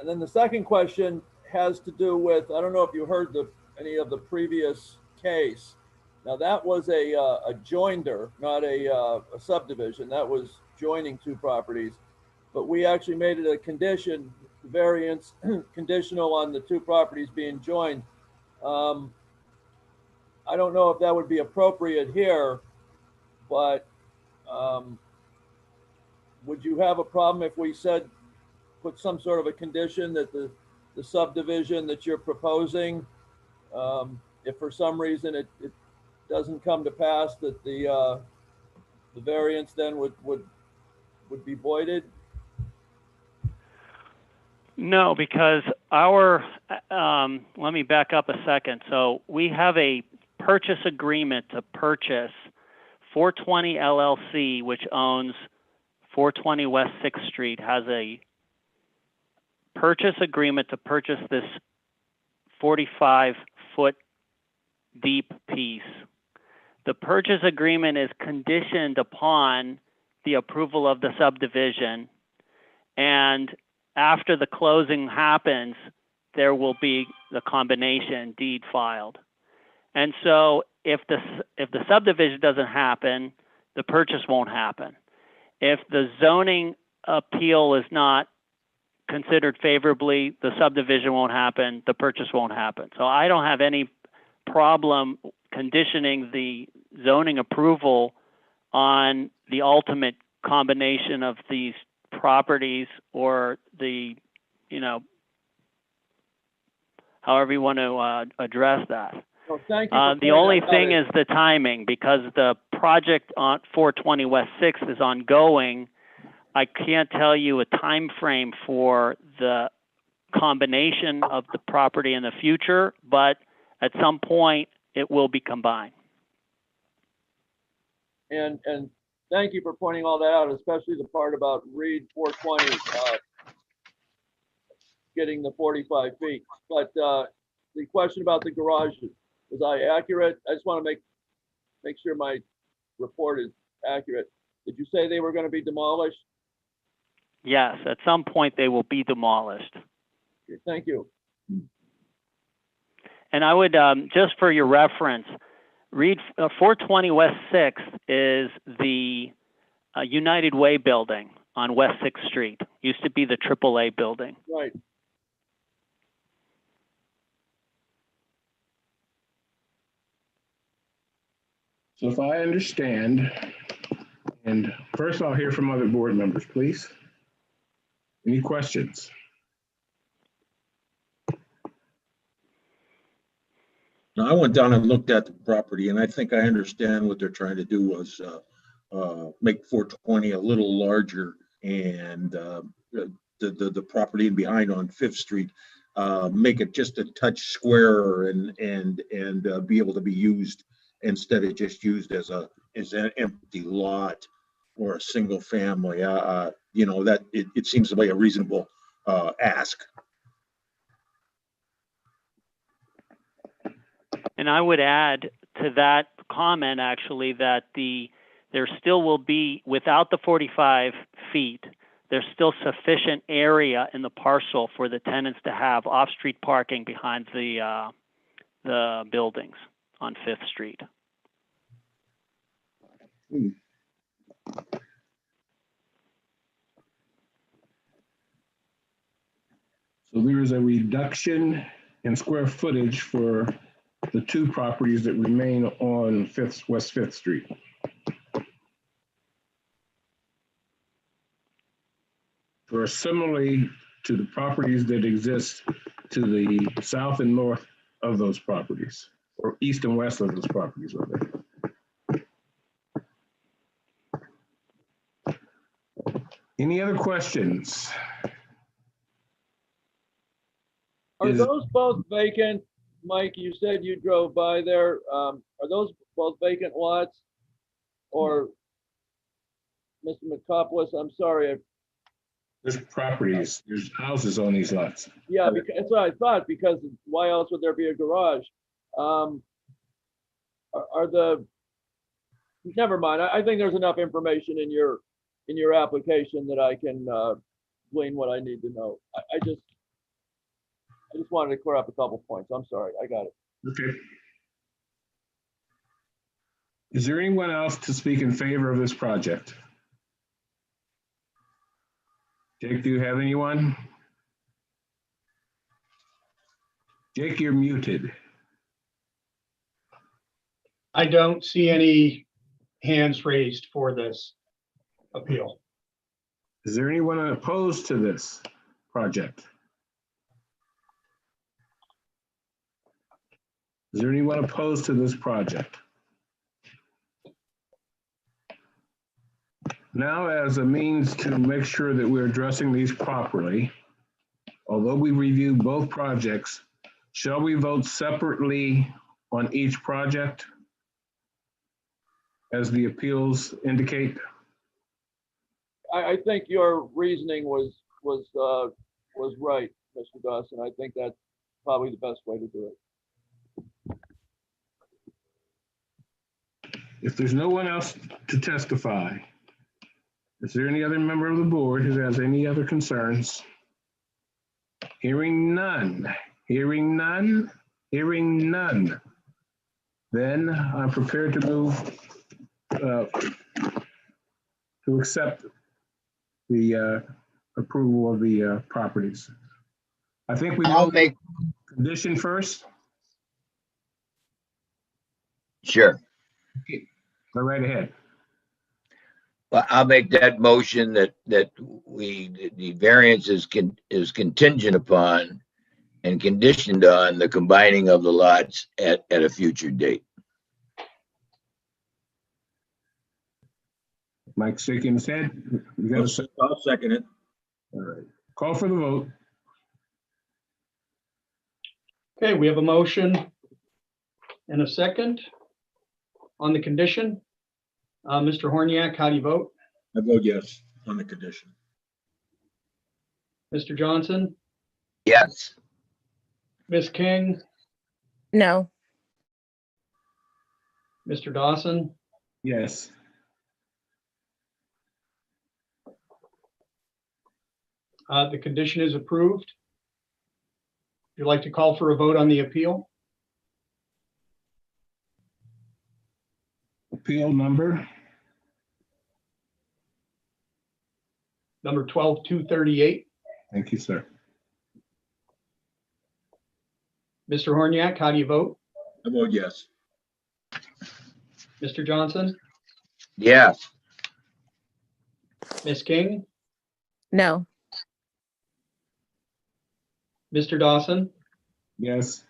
then the second question has to do with, I don't know if you heard any of the previous case. Now that was a joinder, not a subdivision. That was joining 2 properties. But we actually made it a condition, variance conditional on the 2 properties being joined. I don't know if that would be appropriate here, but would you have a problem if we put some sort of a condition that the subdivision that you're proposing, if for some reason it doesn't come to pass, that the variance then would be voided? No, because let me back up a second. So we have a purchase agreement to purchase 420 LLC, which owns 420 West 6th Street, has a purchase agreement to purchase this 45-foot deep piece. The purchase agreement is conditioned upon the approval of the subdivision, and after the closing happens, there will be the combination deed filed. And so if the subdivision doesn't happen, the purchase won't happen. If the zoning appeal is not considered favorably, the subdivision won't happen, the purchase won't happen. So I don't have any problem conditioning the zoning approval on the ultimate combination of these properties, or the, however you want to address that. Well, thank you. The only thing is the timing, because the project on 420 West 6th is ongoing. I can't tell you a time frame for the combination of the property in the future, but at some point it will be combined. And thank you for pointing all that out, especially the part about Reed 420 getting the 45 feet. But the question about the garage, was I accurate? I just want to make sure my report is accurate. Did you say they were going to be demolished? Yes, at some point they will be demolished. Okay, thank you. And I would, just for your reference, read 420 West 6th is the United Way building on West 6th Street. Used to be the AAA building. Right. So if I understand, and first I'll hear from other board members, please. Any questions? Now, I went down and looked at the property, and I think I understand what they're trying to do was make 420 a little larger, and the property behind on Fifth Street, make it just a touch squarer and be able to be used instead of just used as an empty lot or a single family. You know, that it seems to be a reasonable ask. And I would add to that comment, actually, that there still will be, without the 45 feet, there's still sufficient area in the parcel for the tenants to have off-street parking behind the buildings on Fifth Street. So there is a reduction in square footage for the two properties that remain on West Fifth Street. Or similarly to the properties that exist to the south and north of those properties, or east and west of those properties, rather. Any other questions? Are those both vacant? Mike, you said you drove by there. Are those both vacant lots? Or Mr. Mitkopoulos, I'm sorry. There's properties, there's houses on these lots. Yeah, because, that's what I thought, because why else would there be a garage? Never mind. I think there's enough information in your application that I can glean what I need to know. I just wanted to clear up a couple points. I'm sorry. I got it. Okay. Is there anyone else to speak in favor of this project? Jake, do you have anyone? Jake, you're muted. I don't see any hands raised for this appeal. Is there anyone opposed to this project? Is there anyone opposed to this project? Now, as a means to make sure that we're addressing these properly, although we reviewed both projects, shall we vote separately on each project as the appeals indicate? I think your reasoning was right, Mr. Dawson. I think that's probably the best way to do it. If there's no one else to testify, is there any other member of the board who has any other concerns? Hearing none, hearing none, hearing none. Then I'm prepared to move to accept the approval of the properties. I think we will make condition first. Sure. Okay. Go right ahead. Well, I'll make that motion that the variance is contingent upon and conditioned on the combining of the lots at a future date. Mike shaking his head. I'll second it. All right. Call for the vote. Okay, we have a motion and a second on the condition. Mr. Horniak, how do you vote? I vote yes on the condition. Mr. Johnson, Yes. Ms. King, No. Mr. Dawson, Yes. the condition is approved. Would you like to call for a vote on the appeal? Appeal number? Number 12238. Thank you, sir. Mr. Horniak, how do you vote? I vote yes. Mr. Johnson, Yes. Ms. King, No. Mr. Dawson, Yes.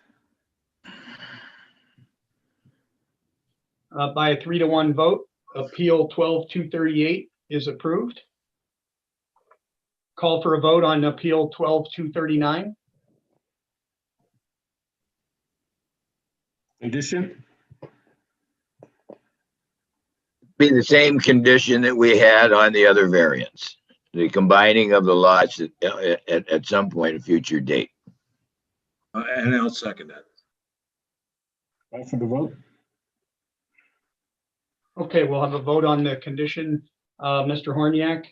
by a 3-1 vote, appeal 12238 is approved. Call for a vote on appeal 12239. Condition? Be the same condition that we had on the other variants. The combining of the lots at some point, a future date. And I'll second that. Call for the vote? Okay, we'll have a vote on the condition. Mr. Horniak,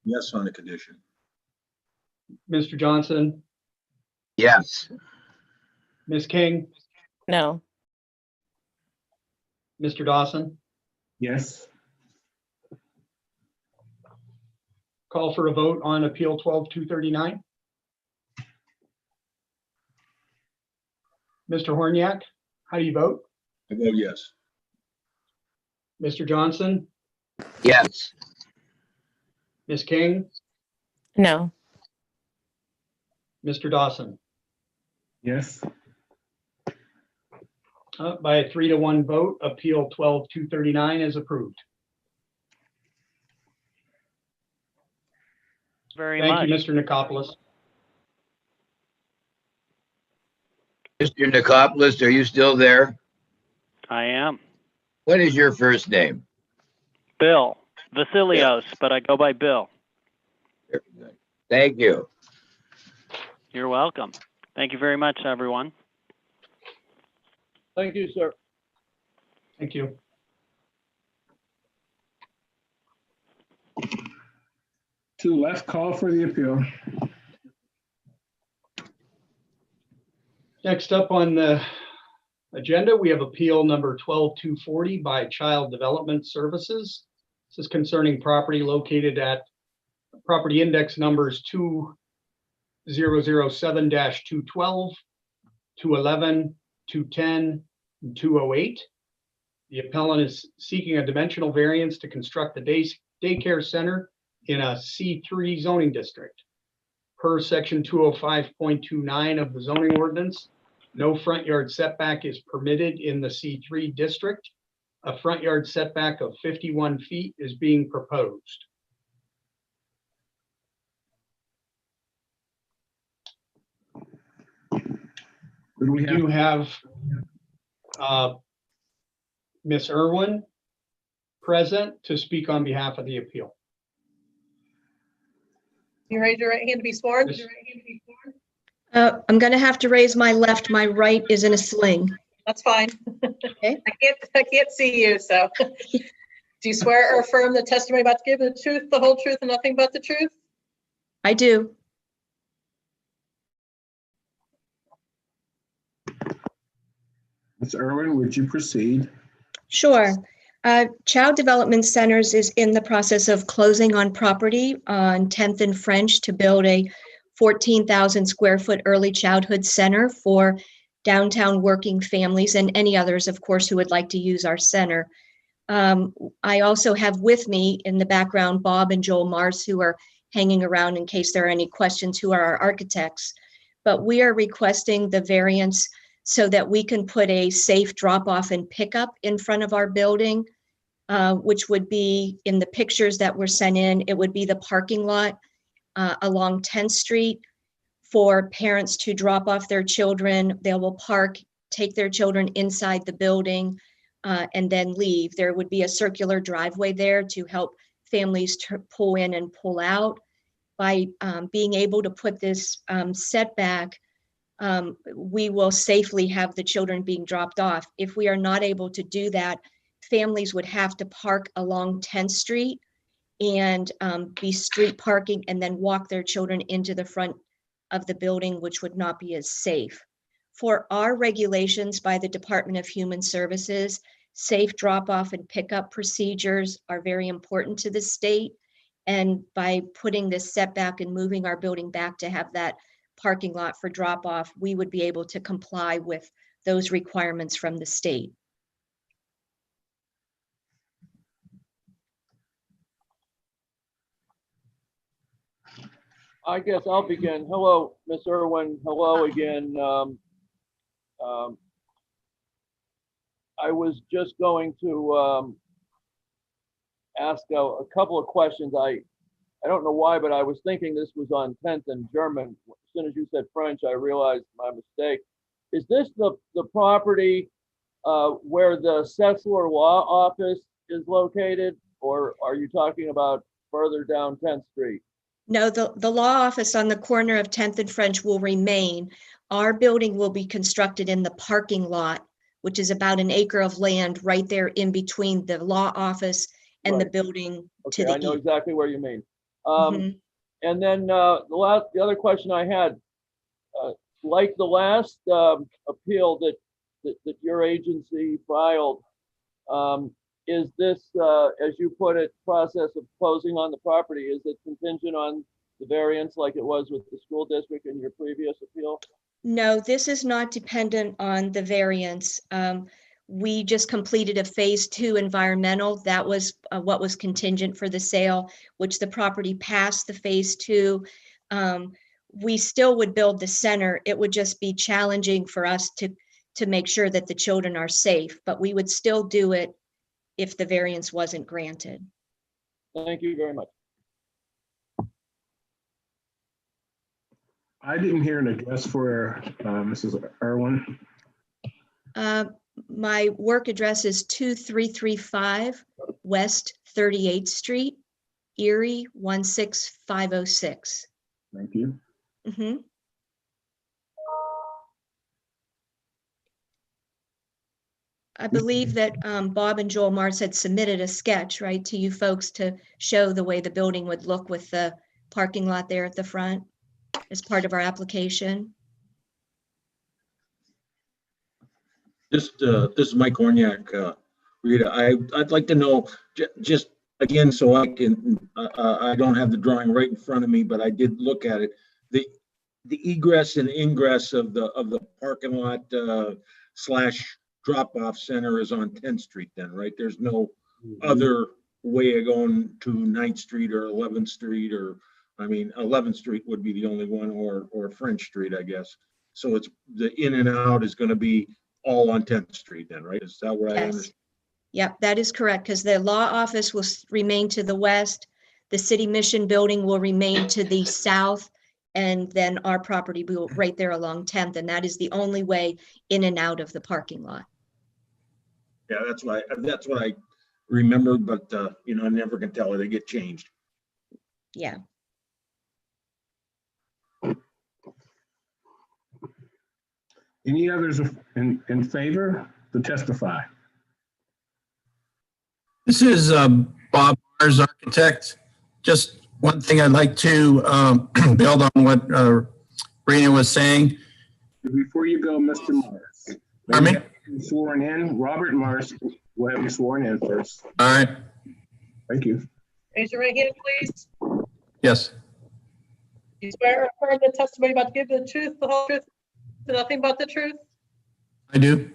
Yes on the condition. Mr. Johnson, Yes. Ms. King, No. Mr. Dawson, Yes. call for a vote on appeal 12239. Mr. Horniak, how do you vote? I vote yes. Mr. Johnson, Yes. Ms. King, No. Mr. Dawson. Yes. By a 3-1 vote, appeal 12239 is approved. Very Thank much. you, Mr. Nikopoulos. Mr. Nikopoulos, are you still there? I am. What is your first name? Bill Vasilios, but I go by Bill. Very good. Thank you. You're welcome. Thank you very much, everyone. Thank you, sir. Thank you. Two left, call for the appeal. Next up on the agenda, we have appeal number 12240 by Child Development Services. This is concerning property located at property index numbers 2007-212, 211, 210, and 208. The appellant is seeking a dimensional variance to construct the daycare center in a C3 zoning district. Per section 205.29 of the zoning ordinance, no front yard setback is permitted in the C3 district. A front yard setback of 51 feet is being proposed. We do have Ms. Irwin present to speak on behalf of the appeal. You raise your right hand to be sworn? I'm going to have to raise my left. My right is in a sling. That's fine. Okay. I can't see you, so. Do you swear or affirm the testimony about to give the truth, the whole truth, and nothing but the truth? I do. Ms. Irwin, would you proceed? Sure. Child Development Centers is in the process of closing on property on 10th and French to build a 14,000 square foot early childhood center for downtown working families and any others, of course, who would like to use our center. I also have with me in the background Bob and Joel Mars, who are hanging around in case there are any questions, who are our architects. But we are requesting the variance so that we can put a safe drop-off and pickup in front of our building, which would be in the pictures that were sent in. It would be the parking lot along 10th Street for parents to drop off their children. They will park, take their children inside the building, and then leave. There would be a circular driveway there to help families pull in and pull out. by being able to put this setback, we will safely have the children being dropped off. If we are not able to do that, families would have to park along 10th Street and be street parking and then walk their children into the front of the building, which would not be as safe. For our regulations by the Department of Human Services, safe drop-off and pickup procedures are very important to the state. And by putting this setback and moving our building back to have that parking lot for drop-off, we would be able to comply with those requirements from the state. I guess I'll begin. Hello, Ms. Irwin. Hello again. I was just going to ask a couple of questions. I don't know why, but I was thinking this was on 10th and German. As soon as you said French, I realized my mistake. Is this the property where the Setzler Law Office is located, or are you talking about further down 10th Street? No, the law office on the corner of 10th and French will remain. Our building will be constructed in the parking lot, which is about an acre of land right there in between the law office and Right. the building Okay, to the I know east. exactly where you mean. Mhm. And then the other question I had, like the last appeal that your agency filed, is this, as you put it, process of closing on the property, is it contingent on the variance like it was with the school district in your previous appeal? No, this is not dependent on the variance. We just completed a phase 2 environmental. That was what was contingent for the sale, which the property passed the phase 2. We still would build the center. It would just be challenging for us to make sure that the children are safe, but we would still do it if the variance wasn't granted. Thank you very much. I didn't hear an address for Mrs. Irwin. My work address is 2335 West 38th Street, Erie 16506. Thank you. Mhm. I believe that Bob and Joel Mars had submitted a sketch, right, to you folks to show the way the building would look with the parking lot there at the front as part of our application. This is Mike Horniak, Rita. I'd like to know, just again, so I can, I don't have the drawing right in front of me, but I did look at it. The egress and ingress of the parking lot slash drop-off center is on 10th Street then, right? There's no other way of going to 9th Street or 11th Street, or, I mean, 11th Street would be the only one, or French Street, I guess. So it's, the in and out is going to be all on 10th Street then, right? Is that what I understand? Yep, that is correct, because the law office will remain to the west, the city mission building will remain to the south, and then our property will right there along 10th, and that is the only way in and out of the parking lot. Yeah, that's what I remembered, but you know, I never can tell. They get changed. Yeah. Any others in favor to testify? This is Bob Mars, architect. Just one thing I'd like to build on what Rena was saying. Before you go, Mr. Mars. Pardon me? Sworn in. Robert Mars will have you sworn in first. All right. Thank you. Raise your right hand, please. Yes. You swear or affirm the testimony about to give the truth, the whole truth, and nothing but the truth? I do.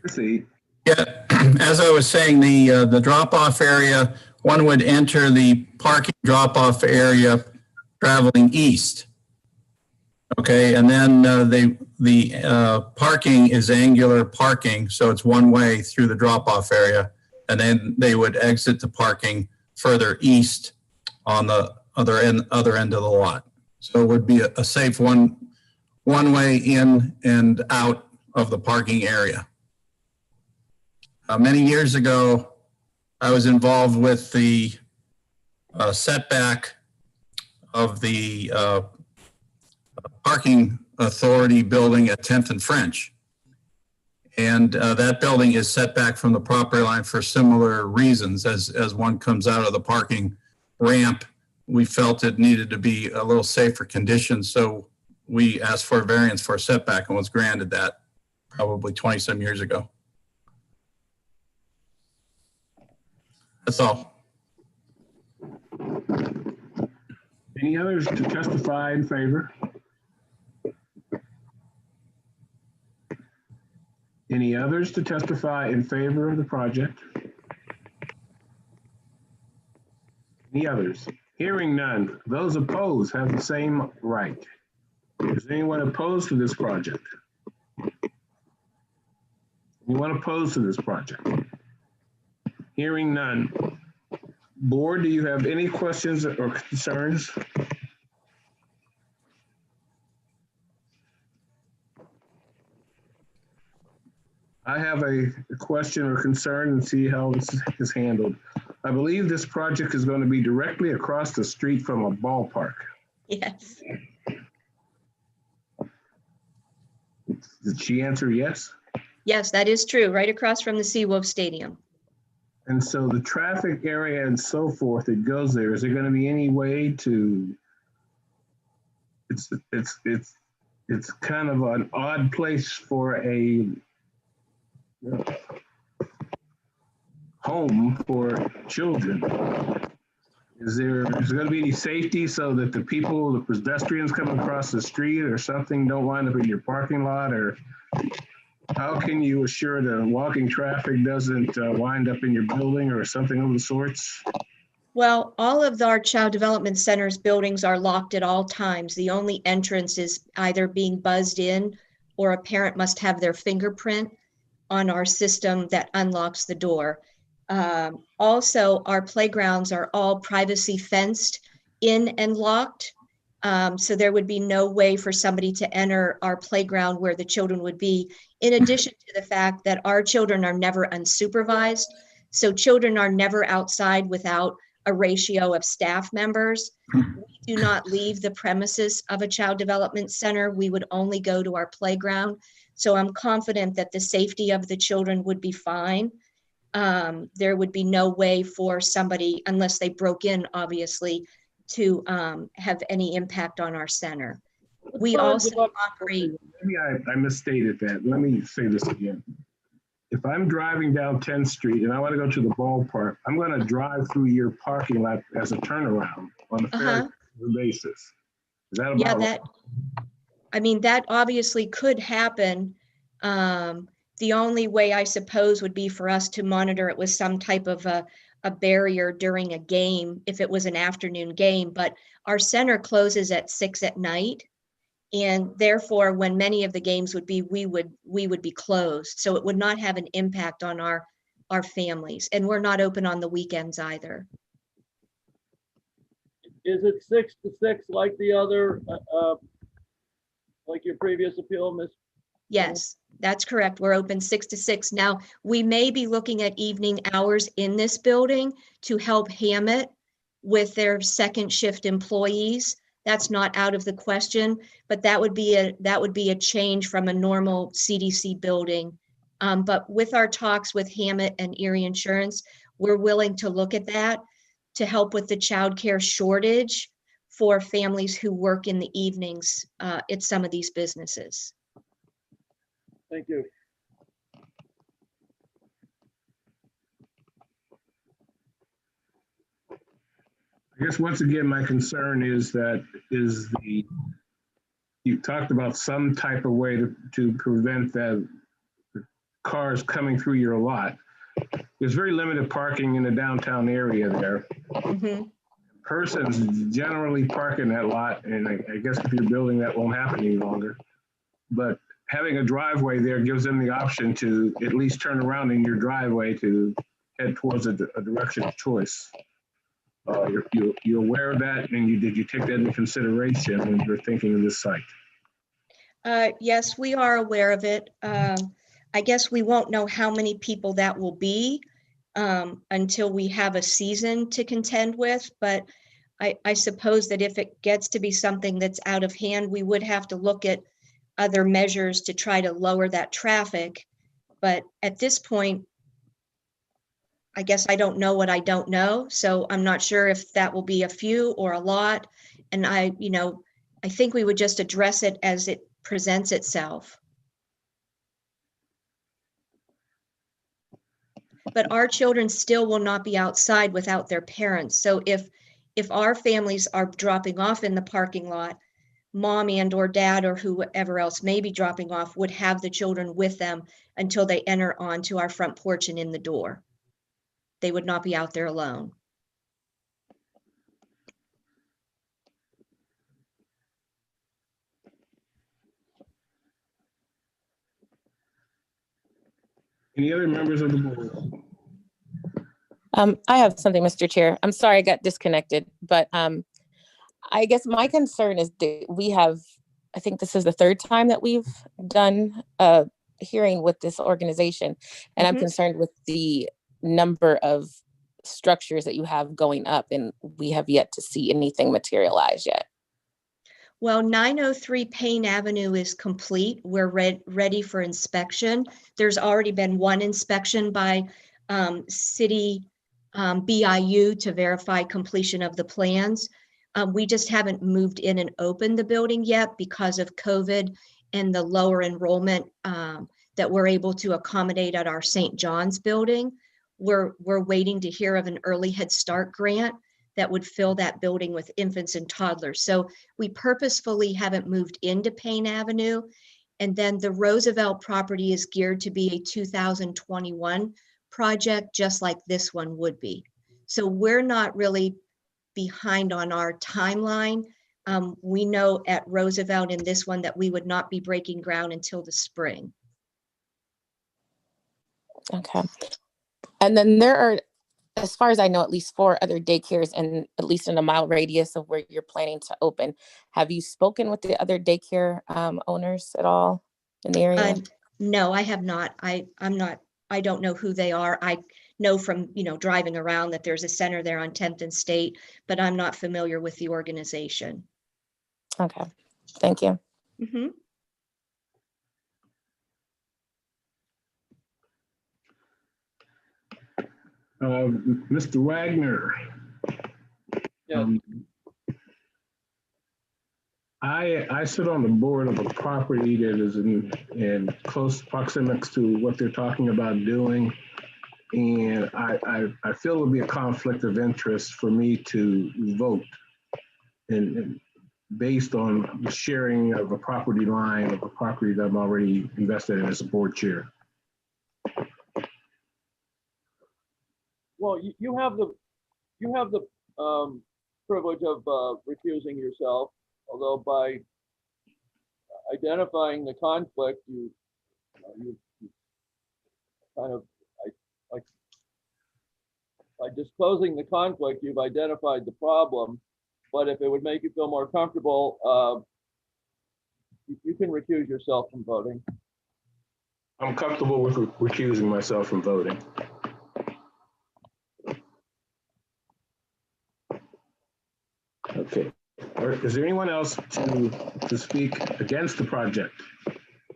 Proceed. Yeah, as I was saying, the drop-off area, one would enter the parking drop-off area traveling east. Okay, and then the parking is angular parking, so it's one way through the drop-off area, and then they would exit the parking further east on the other end of the lot. So it would be a safe one way in and out of the parking area. Many years ago, I was involved with the setback of the parking authority building at 10th and French. And that building is set back from the property line for similar reasons. As one comes out of the parking ramp, we felt it needed to be a little safer condition. So we asked for a variance for a setback and was granted that probably 20 some years ago. That's all. Any others to testify in favor? Any others to testify in favor of the project? Any others? Hearing none. Those opposed have the same right. Is anyone opposed to this project? Anyone opposed to this project? Hearing none. Board, do you have any questions or concerns? I have a question or concern and see how this is handled. I believe this project is going to be directly across the street from a ballpark. Yes. Did she answer yes? Yes, that is true, right across from the Seawolf Stadium. And so the traffic area and so forth that goes there, is there going to be any way to, it's kind of an odd place for a home for children. Is there going to be any safety so that the people, the pedestrians coming across the street or something don't wind up in your parking lot? Or how can you assure the walking traffic doesn't wind up in your building or something of the sorts? Well, all of our child development centers buildings are locked at all times. The only entrance is either being buzzed in or a parent must have their fingerprint on our system that unlocks the door. Also, our playgrounds are all privacy fenced in and locked. So there would be no way for somebody to enter our playground where the children would be, in addition to the fact that our children are never unsupervised. So children are never outside without a ratio of staff members. We do not leave the premises of a child development center. We would only go to our playground. So I'm confident that the safety of the children would be fine. There would be no way for somebody, unless they broke in, obviously, to have any impact on our center. We also operate. Maybe I misstated that. Let me say this again. If I'm driving down 10th Street and I want to go to the ballpark, I'm going to drive through your parking lot as a turnaround on a fair basis. Is that about right? I mean, that obviously could happen. The only way, I suppose, would be for us to monitor it with some type of a barrier during a game if it was an afternoon game. But our center closes at 6 at night. And therefore, when many of the games would be, we would be closed. So it would not have an impact on our families. And we're not open on the weekends either. Is it 6 to 6 like the other, like your previous appeal, Ms.? Yes, that's correct. We're open 6 to 6. Now, we may be looking at evening hours in this building to help Hammett with their second shift employees. That's not out of the question, but that would be a change from a normal CDC building. But with our talks with Hammett and Erie Insurance, we're willing to look at that to help with the childcare shortage for families who work in the evenings at some of these businesses. Thank you. I guess once again, my concern is you talked about some type of way to prevent the cars coming through your lot. There's very limited parking in the downtown area there. Mm-hmm. Persons generally park in that lot, and I guess if you're building, that won't happen any longer. But having a driveway there gives them the option to at least turn around in your driveway to head towards a direction of choice. You're aware of that, and did you take that into consideration when you're thinking of this site? Yes, we are aware of it. I guess we won't know how many people that will be until we have a season to contend with. But I suppose that if it gets to be something that's out of hand, we would have to look at other measures to try to lower that traffic. But at this point, I guess I don't know what I don't know. So I'm not sure if that will be a few or a lot. And I think we would just address it as it presents itself. But our children still will not be outside without their parents. So if our families are dropping off in the parking lot, mom and or dad or whoever else may be dropping off would have the children with them until they enter onto our front porch and in the door. They would not be out there alone. Any other members of the board? I have something, Mr. Chair. I'm sorry I got disconnected, but I guess my concern is that I think this is the third time that we've done a hearing with this organization, and I'm concerned with the number of structures that you have going up, and we have yet to see anything materialize yet. Well, 903 Payne Avenue is complete. We're ready for inspection. There's already been one inspection by city BIU to verify completion of the plans. We just haven't moved in and opened the building yet because of COVID and the lower enrollment that we're able to accommodate at our St. John's building. We're waiting to hear of an early Head Start grant that would fill that building with infants and toddlers. So we purposefully haven't moved into Payne Avenue. And then the Roosevelt property is geared to be a 2021 project, just like this one would be. So we're not really behind on our timeline. We know at Roosevelt in this one that we would not be breaking ground until the spring. Okay. And then there are, as far as I know, at least 4 other daycares and at least in a mile radius of where you're planning to open. Have you spoken with the other daycare owners at all in the area? No, I have not. I don't know who they are. I know from, driving around that there's a center there on 10th and State, but I'm not familiar with the organization. Okay, thank you. Mm-hmm. Mr. Wagner. Yes. I sit on the board of a property that is in close proximity to what they're talking about doing. And I feel it would be a conflict of interest for me to vote and based on the sharing of a property line of a property that I'm already invested in as a board chair. Well, you have the privilege of recusing yourself, although by identifying the conflict, you kind of by disclosing the conflict, you've identified the problem. But if it would make you feel more comfortable, you can recuse yourself from voting. I'm comfortable with recusing myself from voting. Okay. Is there anyone else to speak against the project?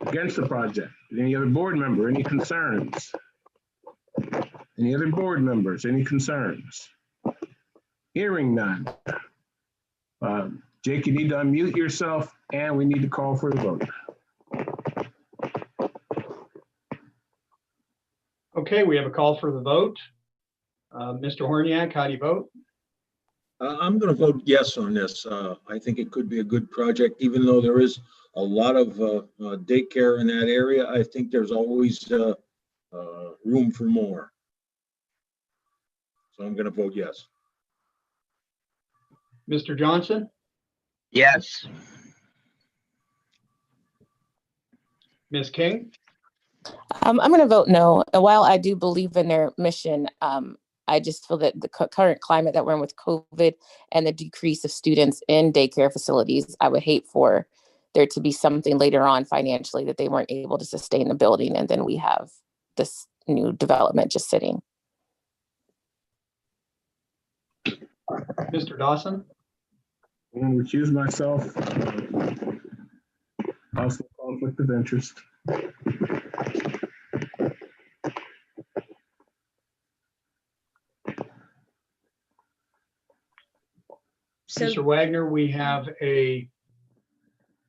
Against the project? Any other board member? Any concerns? Any other board members? Any concerns? Hearing none. Jake, you need to unmute yourself and we need to call for the vote. Okay, we have a call for the vote. Mr. Horniak, how do you vote? I'm going to vote yes on this. I think it could be a good project, even though there is a lot of daycare in that area. I think there's always room for more. So I'm going to vote yes. Mr. Johnson? Yes. Ms. King? I'm going to vote no. While I do believe in their mission, I just feel that the current climate that we're in with COVID and the decrease of students in daycare facilities, I would hate for there to be something later on financially that they weren't able to sustain the building. And then we have this new development just sitting. Mr. Dawson, I'm going to recuse myself. Also conflict of interest. So Mr. Wagner, we have a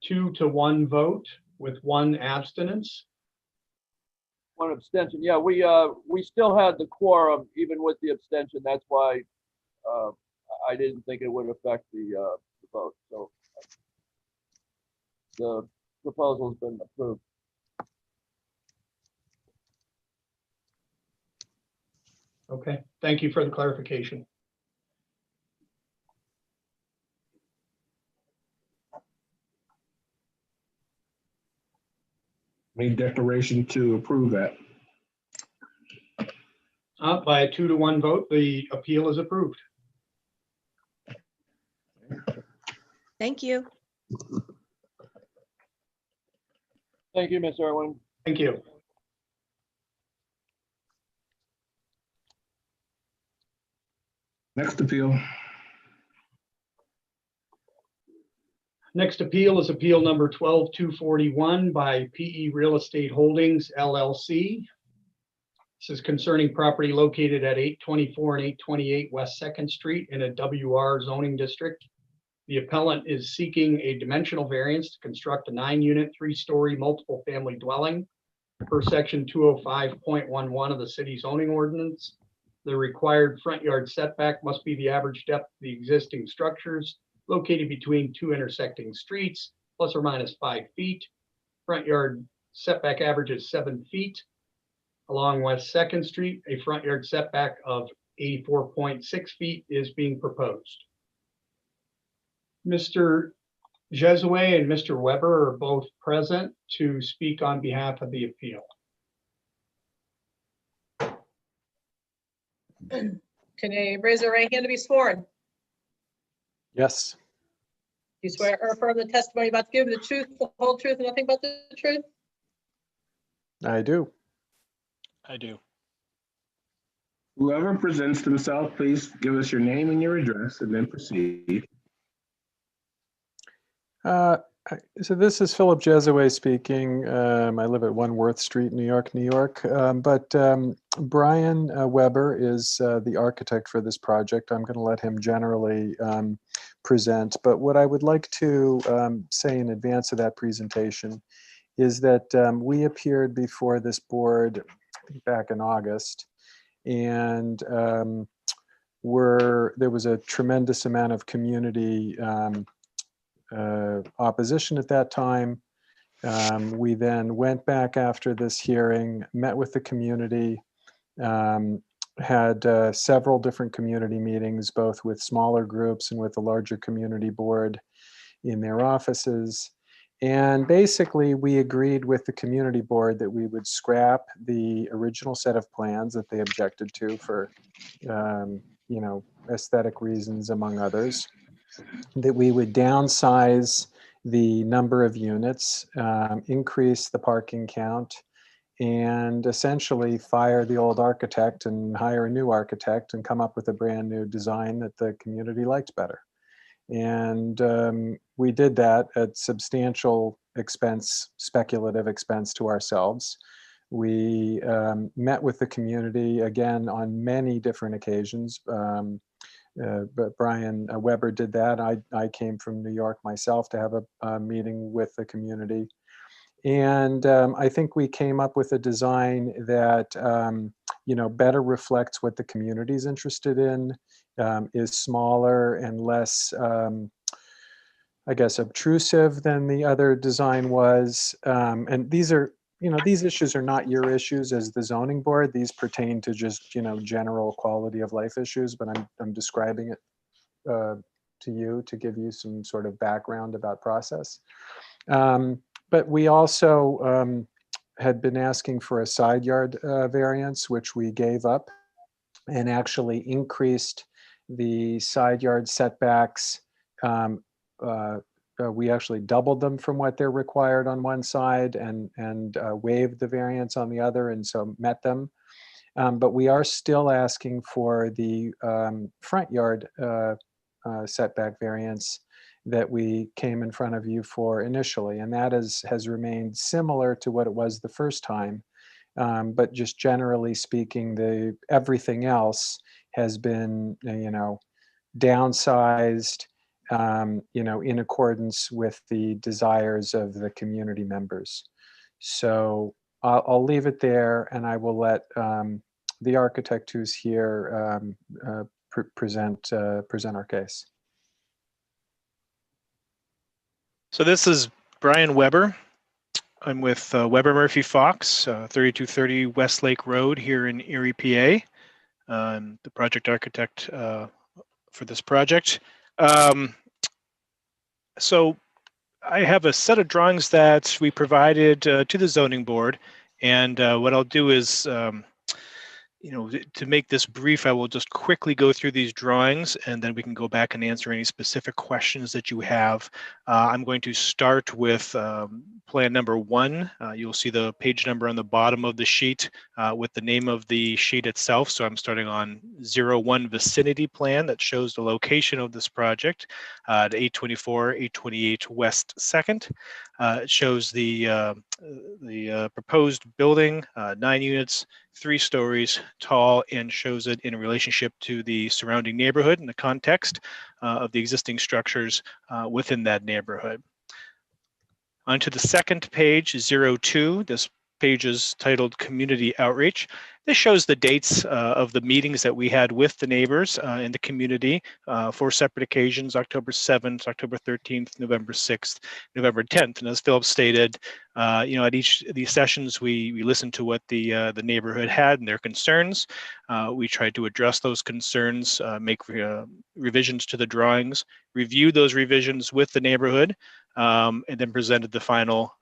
2-1 vote with 1 abstinence. 1 abstention. Yeah, we still had the quorum even with the abstention. That's why I didn't think it would affect the vote. So the proposal's been approved. Okay, thank you for the clarification. Made declaration to approve that. By a 2-1 vote, the appeal is approved. thank you. Thank you, Ms. Irwin. Thank you. Next appeal. Next appeal is appeal number 12241 by PE Real Estate Holdings LLC. This is concerning property located at 824 and 828 West 2nd Street in a WR zoning district. The appellant is seeking a dimensional variance to construct a 9-unit, 3-story multiple family dwelling per section 205.11 of the city zoning ordinance. The required front yard setback must be the average depth of the existing structures located between 2 intersecting streets, plus or minus 5 feet. Front yard setback average is 7 feet. Along West 2nd Street, a front yard setback of 84.6 feet is being proposed. Mr. Jesue and Mr. Weber are both present to speak on behalf of the appeal. Can you raise your right hand to be sworn? Yes, You swear or affirm the testimony about to give the truth, the whole truth, and nothing but the truth? I do. I do. Whoever presents themselves, please give us your name and your address and then proceed. So this is Philip Jesue speaking. I live at 1 Worth Street, New York, New York. But Brian Weber is the architect for this project. I'm going to let him generally present. But what I would like to say in advance of that presentation is that we appeared before this board back in August, and there was a tremendous amount of community opposition at that time. We then went back after this hearing, met with the community, had several different community meetings, both with smaller groups and with the larger community board in their offices. And basically, we agreed with the community board that we would scrap the original set of plans that they objected to for, aesthetic reasons, among others, that we would downsize the number of units, increase the parking count, and essentially fire the old architect and hire a new architect and come up with a brand new design that the community liked better. And we did that at substantial expense, speculative expense to ourselves. We met with the community again on many different occasions. But Brian Weber did that. I came from New York myself to have a meeting with the community. And I think we came up with a design that, better reflects what the community is interested in, is smaller and less, obtrusive than the other design was. And these are, these issues are not your issues as the zoning board. These pertain to just, general quality of life issues, but I'm describing it to you to give you some sort of background about process. But we also had been asking for a side yard variance, which we gave up, and actually increased the side yard setbacks. We actually doubled them from what they're required on one side and waived the variance on the other, and so met them. But we are still asking for the front yard setback variance that we came in front of you for initially. And that has remained similar to what it was the first time. But just generally speaking, everything else has been, downsized, in accordance with the desires of the community members. So I'll leave it there, and I will let the architect who's here present our case. So this is Brian Weber. I'm with Weber Murphy Fox, 3230 Westlake Road here in Erie, PA. I'm the project architect for this project. So I have a set of drawings that we provided to the zoning board, and what I'll do is, to make this brief, I will just quickly go through these drawings, and then we can go back and answer any specific questions that you have. I'm going to start with plan number 1. You'll see the page number on the bottom of the sheet with the name of the sheet itself. So I'm starting on 01 vicinity plan that shows the location of this project at 824, 828 West 2nd. It shows the proposed building, 9 units, 3 stories tall, and shows it in relationship to the surrounding neighborhood and the context of the existing structures within that neighborhood. Onto the second page, 02. This page is titled Community Outreach. This shows the dates of the meetings that we had with the neighbors in the community, 4 separate occasions: October 7th, October 13th, November 6th, November 10th. And as Philip stated, at each of these sessions, we listened to what the neighborhood had and their concerns. We tried to address those concerns, make revisions to the drawings, review those revisions with the neighborhood, and then presented the final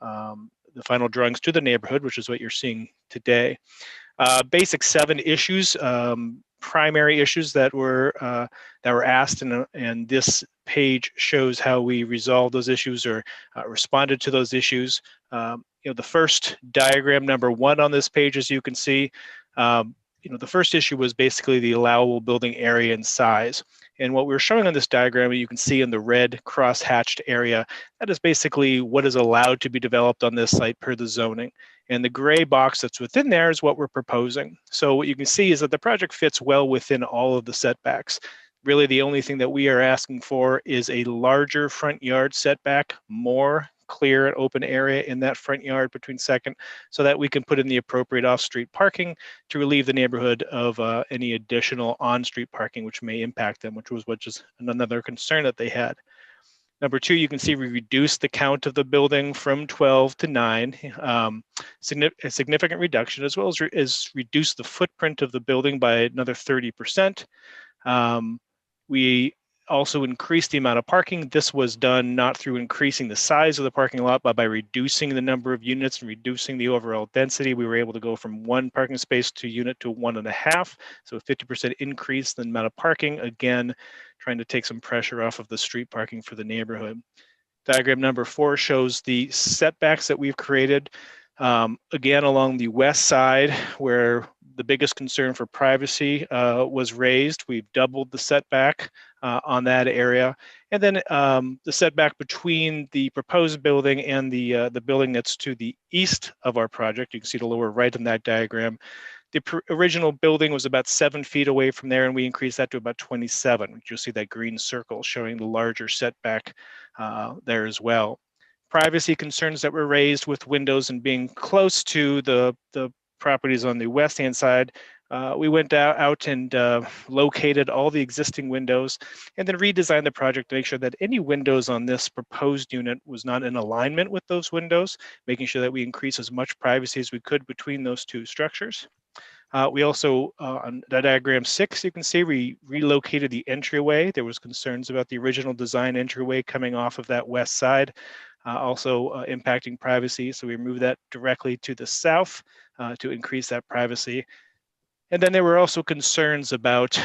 drawings to the neighborhood, which is what you're seeing today. Basic 7 issues, primary issues that were asked, and this page shows how we resolved those issues or responded to those issues. The first diagram, number 1 on this page, as you can see, the first issue was basically the allowable building area and size. And what we're showing on this diagram, you can see in the red cross-hatched area, that is basically what is allowed to be developed on this site per the zoning. And the gray box that's within there is what we're proposing. So what you can see is that the project fits well within all of the setbacks. Really, the only thing that we are asking for is a larger front yard setback, more clear and open area in that front yard between 2nd, so that we can put in the appropriate off-street parking to relieve the neighborhood of any additional on-street parking which may impact them, which was another concern that they had. Number 2, you can see we reduced the count of the building from 12 to 9, a significant reduction, as well as reduced the footprint of the building by another 30%. We also increased the amount of parking. This was done not through increasing the size of the parking lot, but by reducing the number of units and reducing the overall density. We were able to go from 1 parking space to unit to 1.5, so a 50% increase in the amount of parking, again, trying to take some pressure off of the street parking for the neighborhood. Diagram number 4 shows the setbacks that we've created, again, along the west side, where the biggest concern for privacy was raised. We've doubled the setback on that area. And then the setback between the proposed building and the building that's to the east of our project, you can see the lower right in that diagram. The original building was about 7 feet away from there, and we increased that to about 27. You'll see that green circle showing the larger setback there as well. Privacy concerns that were raised with windows and being close to the properties on the west-hand side, we went out and located all the existing windows and then redesigned the project to make sure that any windows on this proposed unit was not in alignment with those windows, making sure that we increase as much privacy as we could between those 2 structures. We also, on diagram 6, you can see we relocated the entryway. There was concerns about the original design entryway coming off of that west side, also impacting privacy. So we moved that directly to the south to increase that privacy. And then there were also concerns about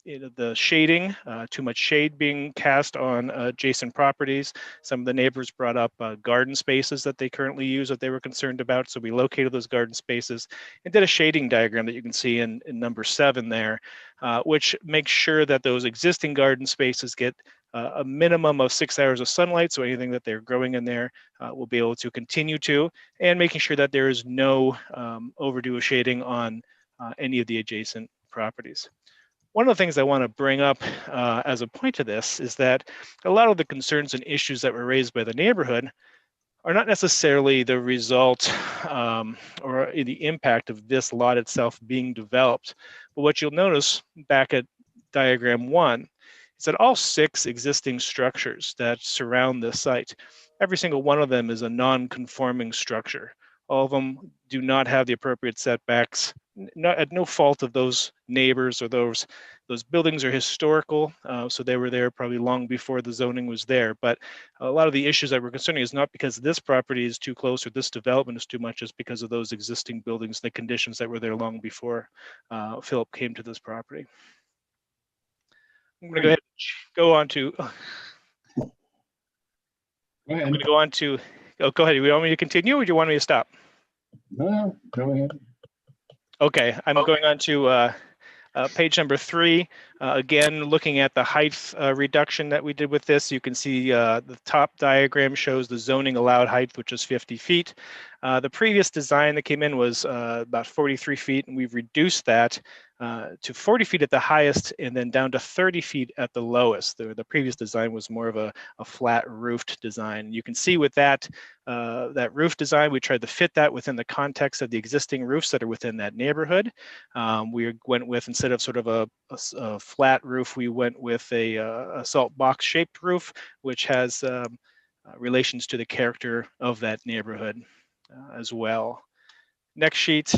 the shading, too much shade being cast on adjacent properties. Some of the neighbors brought up garden spaces that they currently use that they were concerned about. So we located those garden spaces and did a shading diagram that you can see in number 7 there, which makes sure that those existing garden spaces get a minimum of 6 hours of sunlight. So anything that they're growing in there will be able to continue to, and making sure that there is no overdue shading on any of the adjacent properties. One of the things I want to bring up as a point to this is that a lot of the concerns and issues that were raised by the neighborhood are not necessarily the result or the impact of this lot itself being developed. But what you'll notice back at diagram 1 is that all 6 existing structures that surround this site, every single one of them is a non-conforming structure. All of them do not have the appropriate setbacks, at no fault of those neighbors, or those buildings are historical, so they were there probably long before the zoning was there. But a lot of the issues that we're concerning is not because this property is too close or this development is too much, it's because of those existing buildings, the conditions that were there long before Philip came to this property. I'm going to go ahead and go on to. I'm going to go on to. Oh, go ahead. Do you want me to continue, or do you want me to stop? No, go ahead. Okay, I'm going on to page number 3. Again, looking at the height reduction that we did with this, you can see the top diagram shows the zoning allowed height, which is 50 feet. The previous design that came in was about 43 feet, and we've reduced that to 40 feet at the highest and then down to 30 feet at the lowest. The previous design was more of a flat roofed design. You can see with that roof design, we tried to fit that within the context of the existing roofs that are within that neighborhood. We went with, instead of sort of a flat roof, we went with a salt box shaped roof, which has relations to the character of that neighborhood as well. Next sheet.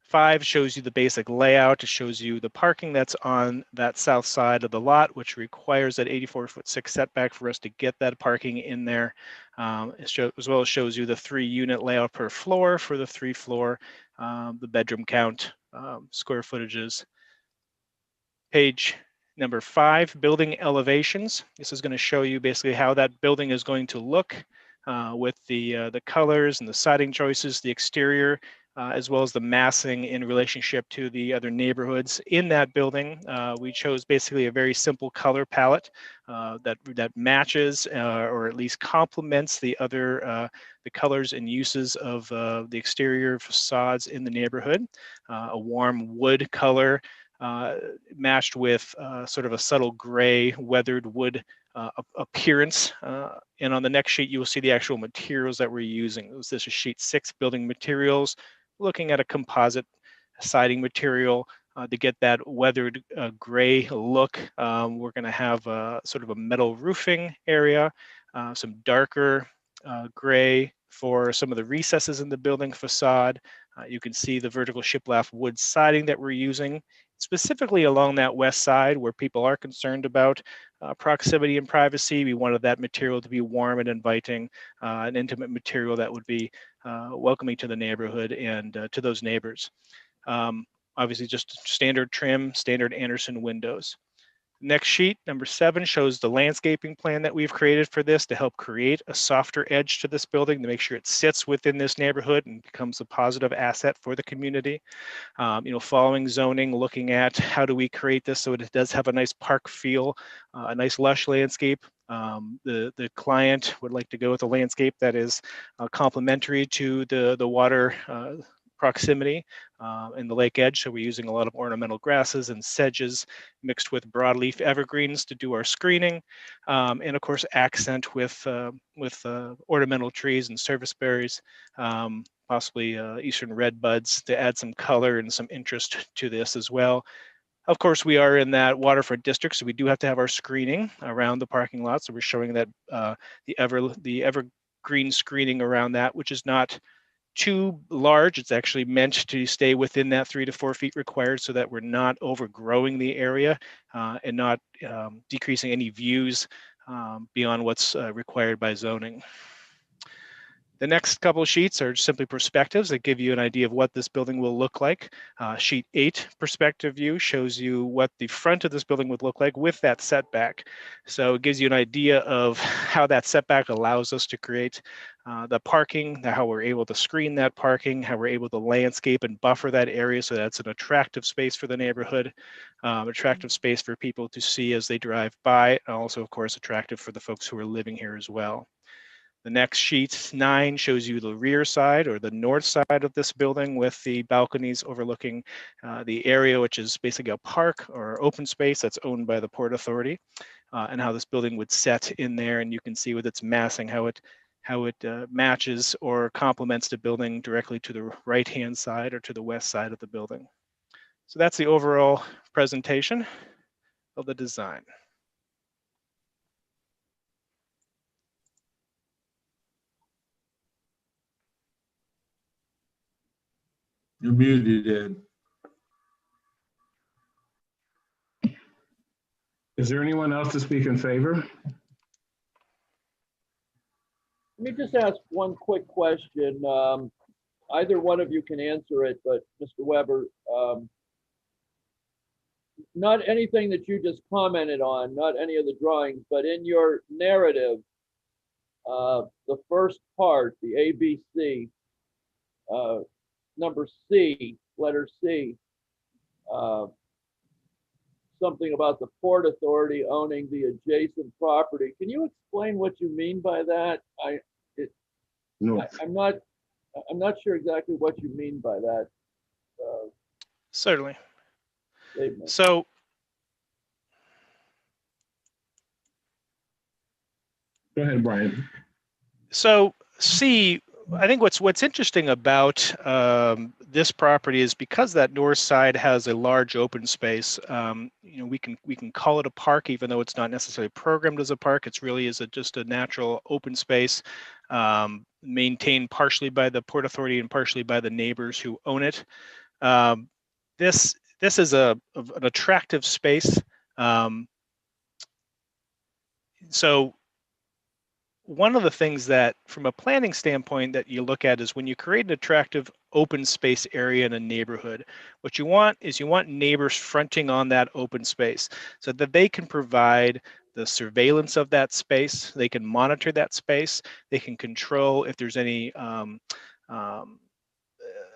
5 shows you the basic layout. It shows you the parking that's on that south side of the lot, which requires that 84'6" setback for us to get that parking in there. As well as shows you the 3-unit layout per floor for the 3-floor, the bedroom count, square footages. Page number 5, building elevations. This is going to show you basically how that building is going to look with the colors and the siding choices, the exterior, as well as the massing in relationship to the other neighborhoods in that building. We chose basically a very simple color palette that matches or at least complements the other the colors and uses of the exterior facades in the neighborhood. A warm wood color matched with sort of a subtle gray weathered wood appearance. And on the next sheet, you will see the actual materials that we're using. This is sheet 6, building materials, looking at a composite siding material to get that weathered gray look. We're going to have sort of a metal roofing area, some darker gray for some of the recesses in the building facade. You can see the vertical shiplap wood siding that we're using, specifically along that west side where people are concerned about proximity and privacy. We wanted that material to be warm and inviting, an intimate material that would be welcoming to the neighborhood and to those neighbors. Obviously just standard trim, standard Anderson windows. Next sheet, number 7, shows the landscaping plan that we've created for this to help create a softer edge to this building to make sure it sits within this neighborhood and becomes a positive asset for the community. Following zoning, looking at how do we create this so it does have a nice park feel, a nice lush landscape. The client would like to go with a landscape that is complementary to the water proximity in the lake edge. So we're using a lot of ornamental grasses and sedges mixed with broadleaf evergreens to do our screening. And of course, accent with ornamental trees and service berries, possibly eastern red buds to add some color and some interest to this as well. Of course, we are in that waterfront district, so we do have to have our screening around the parking lot. So we're showing that the evergreen screening around that, which is not too large. It's actually meant to stay within that 3 to 4 feet required so that we're not overgrowing the area and not decreasing any views beyond what's required by zoning. The next couple of sheets are simply perspectives that give you an idea of what this building will look like. Sheet 8 perspective view shows you what the front of this building would look like with that setback. So it gives you an idea of how that setback allows us to create the parking, how we're able to screen that parking, how we're able to landscape and buffer that area so that's an attractive space for the neighborhood, attractive space for people to see as they drive by, and also, of course, attractive for the folks who are living here as well. The next sheet 9 shows you the rear side or the north side of this building with the balconies overlooking the area, which is basically a park or open space that's owned by the Port Authority, and how this building would set in there. And you can see with its massing how it matches or complements the building directly to the right-hand side or to the west side of the building. So that's the overall presentation of the design. You're muted, Ed. Is there anyone else to speak in favor? Let me just ask one quick question. Either one of you can answer it, but Mr. Weber, not anything that you just commented on, not any of the drawings, but in your narrative, the first part, the ABC, number C, letter C, something about the Port Authority owning the adjacent property. Can you explain what you mean by that? I'm not sure exactly what you mean by that. Certainly. Statement. So go ahead, Brian. So C, I think what's interesting about this property is because that north side has a large open space. We can call it a park, even though it's not necessarily programmed as a park. It's really just a natural open space, maintained partially by the Port Authority and partially by the neighbors who own it. This is an attractive space. So one of the things that, from a planning standpoint, that you look at is when you create an attractive open space area in a neighborhood, what you want is neighbors fronting on that open space so that they can provide the surveillance of that space, they can monitor that space, they can control if there's any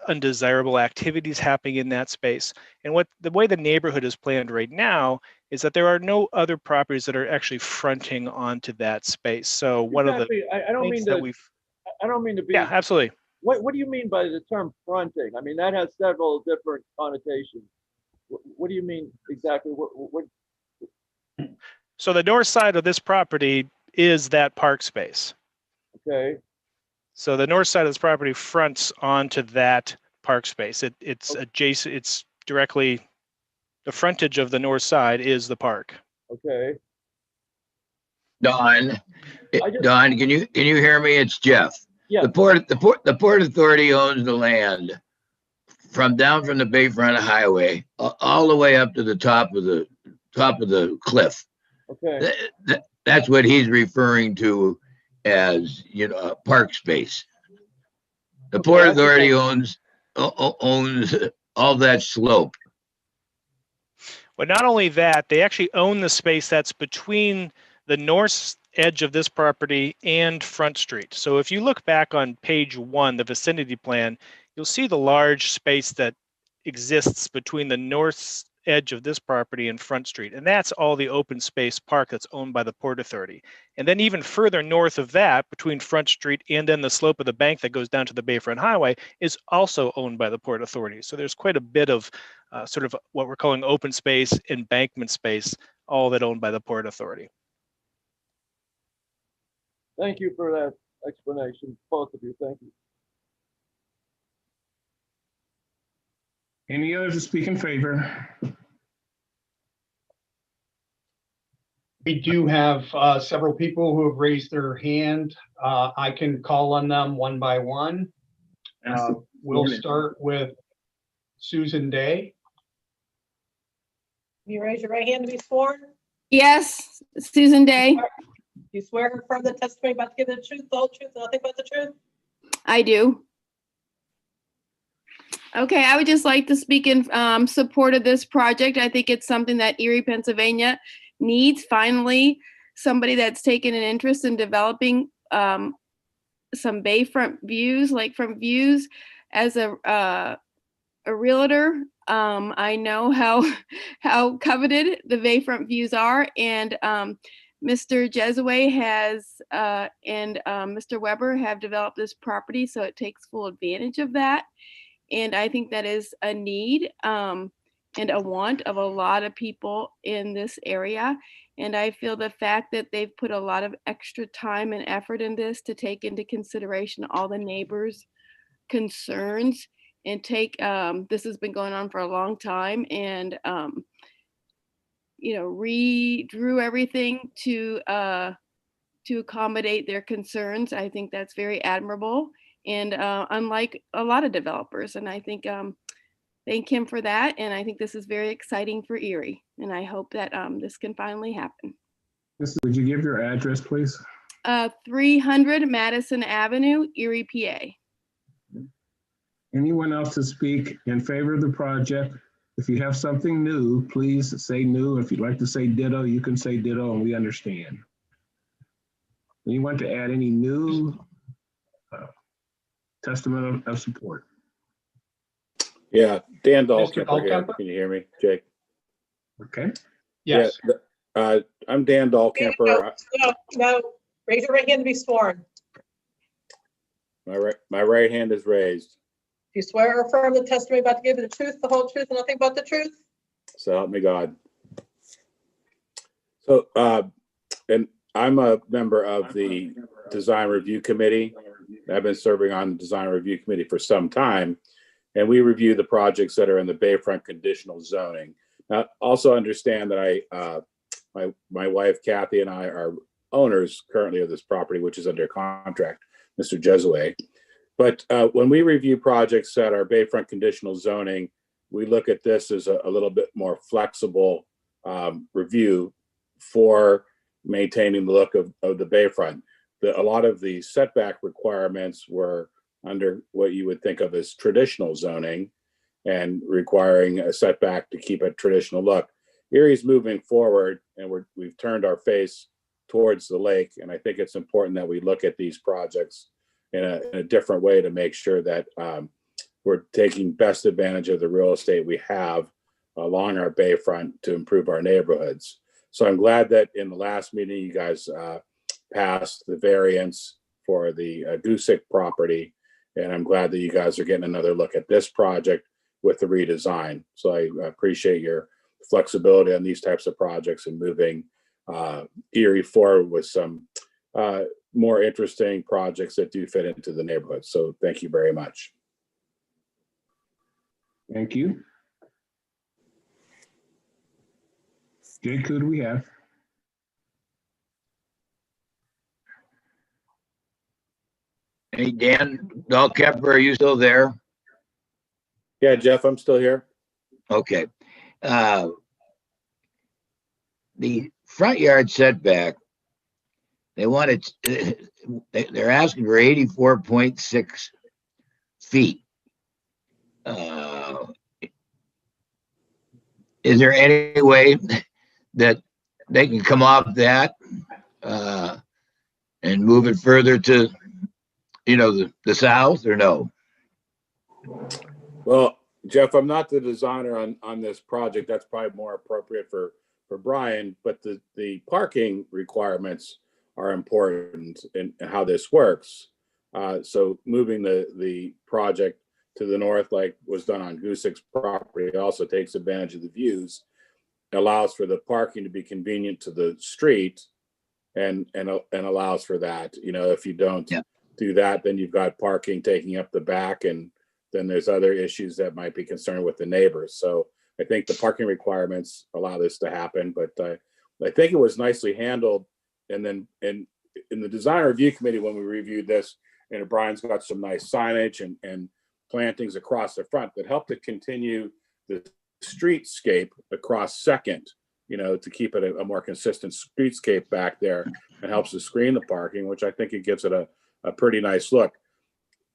undesirable activities happening in that space. And the way the neighborhood is planned right now is that there are no other properties that are actually fronting onto that space. So one of the I don't mean to be. Yeah, absolutely. What do you mean by the term fronting? I mean, that has several different connotations. What do you mean exactly? What? So the north side of this property is that park space. Okay. So the north side of this property fronts onto that park space. It's adjacent. It's directly, the frontage of the north side is the park. Okay. Don, can you hear me? It's Jeff. Yeah. The Port Authority owns the land down from the Bayfront Highway all the way up to the top of the cliff. Okay. That's what he's referring to as, a park space. The Port Authority owns all that slope. But not only that, they actually own the space that's between the north edge of this property and Front Street. So if you look back on page 1, the vicinity plan, you'll see the large space that exists between the north edge of this property and Front Street. And that's all the open space park that's owned by the Port Authority. And then even further north of that, between Front Street and then the slope of the bank that goes down to the Bayfront Highway, is also owned by the Port Authority. So there's quite a bit of sort of what we're calling open space, embankment space, all that owned by the Port Authority. Thank you for that explanation, both of you. Thank you. Any others to speak in favor? We do have several people who have raised their hand. I can call on them one by one. We'll start with Susan Day. You raise your right hand to be sworn. Yes, Susan Day. You swear to affirm the testimony about to give the truth, the whole truth, and nothing but the truth? I do. Okay, I would just like to speak in support of this project. I think it's something that Erie, Pennsylvania needs. Finally, somebody that's taken an interest in developing some bayfront views, lakefront views. As a realtor, I know how coveted the bayfront views are, and Mr. Jesue has and Mr. Weber have developed this property, so it takes full advantage of that. And I think that is a need and a want of a lot of people in this area. And I feel the fact that they've put a lot of extra time and effort in this to take into consideration all the neighbors' concerns and take, this has been going on for a long time, and, you know, redrew everything to accommodate their concerns. I think that's very admirable. And unlike a lot of developers, and I think thank him for that. And I think this is very exciting for Erie, and I hope that this can finally happen. Would you give your address, please? 300 Madison Avenue, Erie, PA. Anyone else to speak in favor of the project? If you have something new, please say new. If you'd like to say ditto, you can say ditto, and we understand. Anyone to add any new testament of support? Yeah, Dan Mr. Dahlkemper here. Dahlkemper? Can you hear me, Jake? Okay. Yes. Yeah, I'm Dan Dahlkemper. No, raise your right hand to be sworn. My right hand is raised. Do you swear or affirm the testimony about to give you the truth, the whole truth, and nothing but the truth? So help me God. So, and I'm a member of the Design Review Committee. I've been serving on the Design Review Committee for some time, and we review the projects that are in the Bayfront conditional zoning. Now, also understand that my wife Kathy and I are owners currently of this property, which is under contract, Mr. Jesue. But when we review projects that are Bayfront conditional zoning, we look at this as a little bit more flexible review for maintaining the look of the Bayfront. A lot of the setback requirements were under what you would think of as traditional zoning and requiring a setback to keep a traditional look. Erie's moving forward, and we've turned our face towards the lake. And I think it's important that we look at these projects in a different way to make sure that we're taking best advantage of the real estate we have along our bayfront to improve our neighborhoods. So I'm glad that in the last meeting, you guys passed the variance for the Gusick property. And I'm glad that you guys are getting another look at this project with the redesign. So I appreciate your flexibility on these types of projects and moving Erie forward with some more interesting projects that do fit into the neighborhood. So thank you very much. Thank you. Jake, who do we have? Hey, Dan Dahlkemper, are you still there? Yeah, Jeff, I'm still here. Okay. The front yard setback, they wanted, they're asking for 84.6 feet. Is there any way that they can come off that and move it further to, you know, the south, or no? Well, Jeff, I'm not the designer on this project. That's probably more appropriate for Brian, but the parking requirements are important in how this works. So moving the project to the north, like was done on Gusick's property, also takes advantage of the views, allows for the parking to be convenient to the street, and allows for that. You know, if you don't do that, then you've got parking taking up the back, and then there's other issues that might be concerned with the neighbors. So I think the parking requirements allow this to happen, but I think it was nicely handled. And then in the design review committee, when we reviewed this, and Brian's got some nice signage and plantings across the front that help to continue the streetscape across Second, you know, to keep it a more consistent streetscape back there, and helps to screen the parking, which I think it gives it a pretty nice look.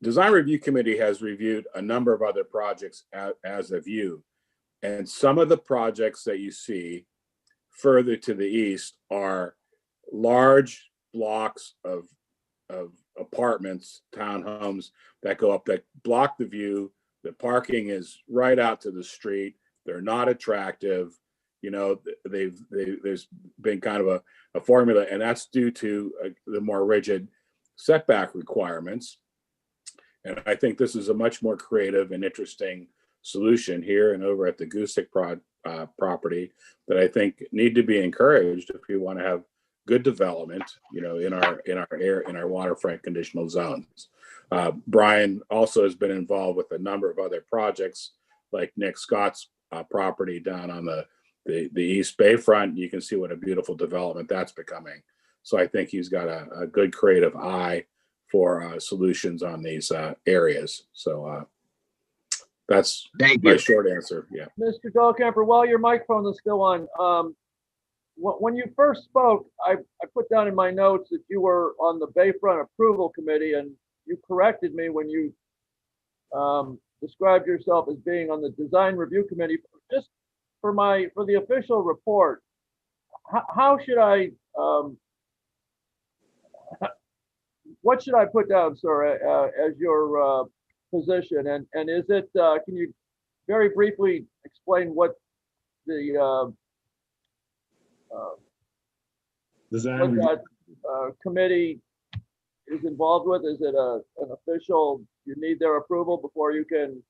Design Review Committee has reviewed a number of other projects as of you. And some of the projects that you see further to the east are large blocks of apartments, townhomes that go up that block the view. The parking is right out to the street. They're not attractive. You know, there's been kind of a formula, and that's due to the more rigid setback requirements. And I think this is a much more creative and interesting solution here and over at the Gusick property that I think need to be encouraged if we want to have good development, you know, in our waterfront conditional zones. Brian also has been involved with a number of other projects like Nick Scott's property down on the East Bay front. You can see what a beautiful development that's becoming. So I think he's got a good creative eye for solutions on these areas. So that's my short answer. Yeah. Mr. Dahlkemper, while your microphone is still on, when you first spoke, I put down in my notes that you were on the Bayfront Approval Committee, and you corrected me when you described yourself as being on the Design Review Committee. Just for the official report, how should I, what should I put down, sir, as your position? And is it, can you very briefly explain what the Design what that committee is involved with? Is it an official, you need their approval before you can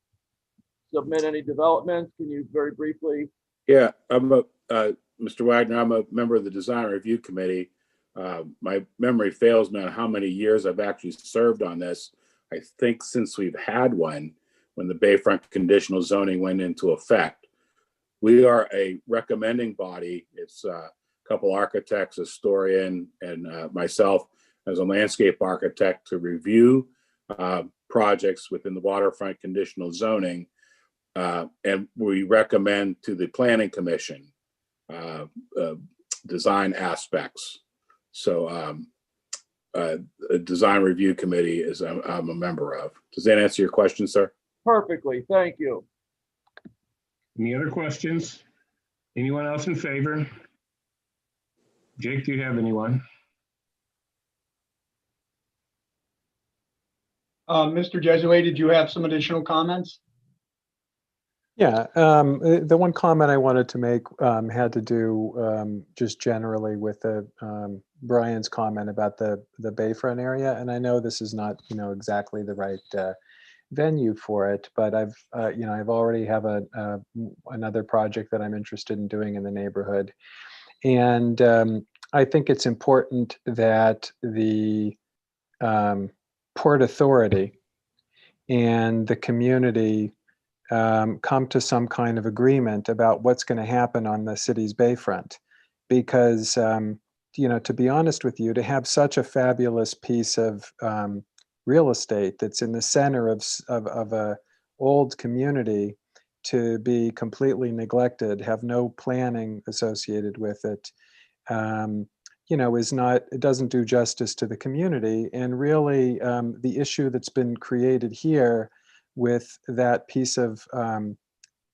submit any developments? Can you very briefly? Yeah, I'm Mr. Wagner, I'm a member of the Design Review Committee. My memory fails me on how many years I've actually served on this. I think since we've had one, when the Bayfront conditional zoning went into effect. We are a recommending body. It's a couple architects, a historian, and myself as a landscape architect to review projects within the waterfront conditional zoning. And we recommend to the Planning Commission design aspects. So a Design Review Committee is I'm a member of. Does that answer your question, sir? Perfectly, thank you. Any other questions? Anyone else in favor? Jake, do you have anyone? Mr. Jesue, did you have some additional comments? Yeah, the one comment I wanted to make had to do just generally with Brian's comment about the Bayfront area, and I know this is not, you know, exactly the right venue for it, but I've already have another project that I'm interested in doing in the neighborhood, and I think it's important that the Port Authority and the community come to some kind of agreement about what's going to happen on the city's bayfront, because you know, to be honest with you, to have such a fabulous piece of real estate that's in the center of a old community to be completely neglected, have no planning associated with it, you know, is not, it doesn't do justice to the community. And really the issue that's been created here with that piece of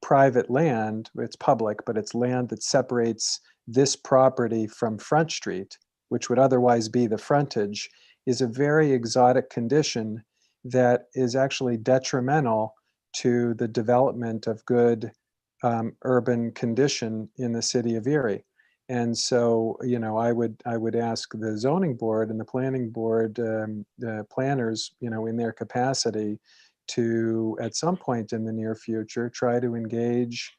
private land, it's public, but it's land that separates this property from Front Street, which would otherwise be the frontage, is a very exotic condition that is actually detrimental to the development of good urban condition in the city of Erie. And so, you know, I would ask the zoning board and the planning board, the planners, you know, in their capacity to, at some point in the near future, try to engage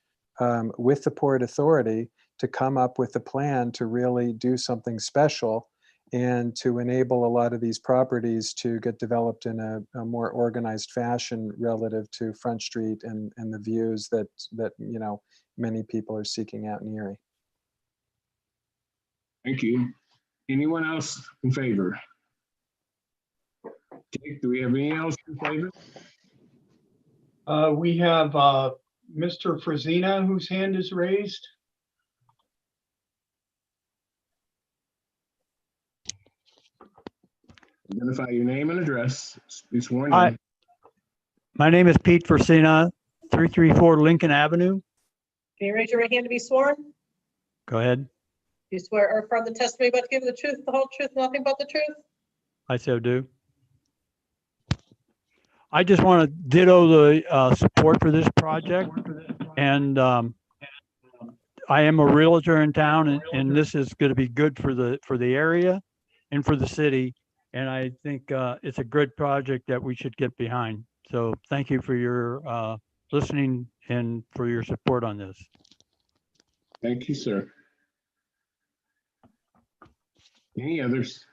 with the Port Authority to come up with a plan to really do something special and to enable a lot of these properties to get developed in a more organized fashion relative to Front Street and the views that you know, many people are seeking out in Erie. Thank you. Anyone else in favor? Jake, do we have anyone else in favor? We have Mr. Frazina, whose hand is raised. Identify your name and address. Be sworn Hi, in. My name is Pete Versina, 334 Lincoln Avenue. Can you raise your right hand to be sworn? Go ahead. Do you swear or affirm the testimony about to give the truth, the whole truth, nothing but the truth? I so do. I just want to ditto the support for this project. And I am a realtor in town, and this is going to be good for the area and for the city. And I think it's a good project that we should get behind. So thank you for your listening and for your support on this. Thank you, sir. Any others?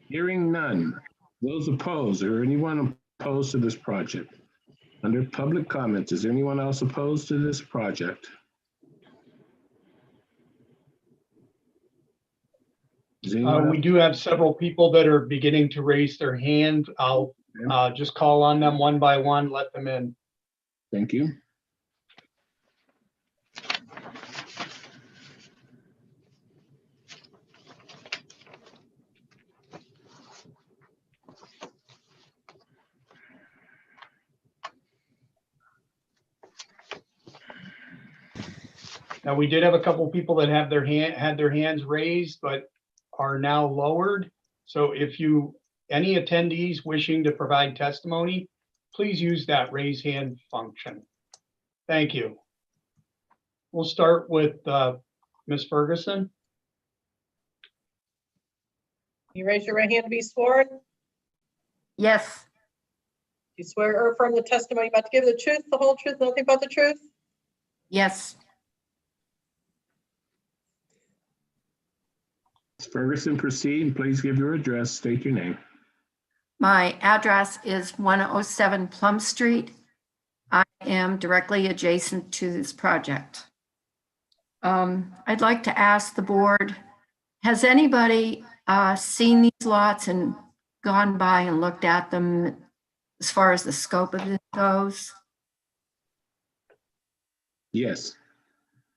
Hearing none. Those opposed, or anyone opposed to this project? Under public comments, is anyone else opposed to this project? Is anyone We do have several people that are beginning to raise their hand. I'll just call on them one by one, let them in. Thank you. Now, we did have a couple people that have had their hands raised, but are now lowered. So if any attendees wishing to provide testimony, please use that raise hand function. Thank you. We'll start with Ms. Ferguson. You raise your right hand to be sworn? Do Yes. you swear or affirm the testimony about to give the truth, the whole truth, nothing but the truth? Yes. Ms. Ferguson, proceed. Please give your address, state your name. My address is 107 Plum Street. I am directly adjacent to this project. I'd like to ask the board, has anybody seen these lots and gone by and looked at them as far as the scope of it goes? Yes.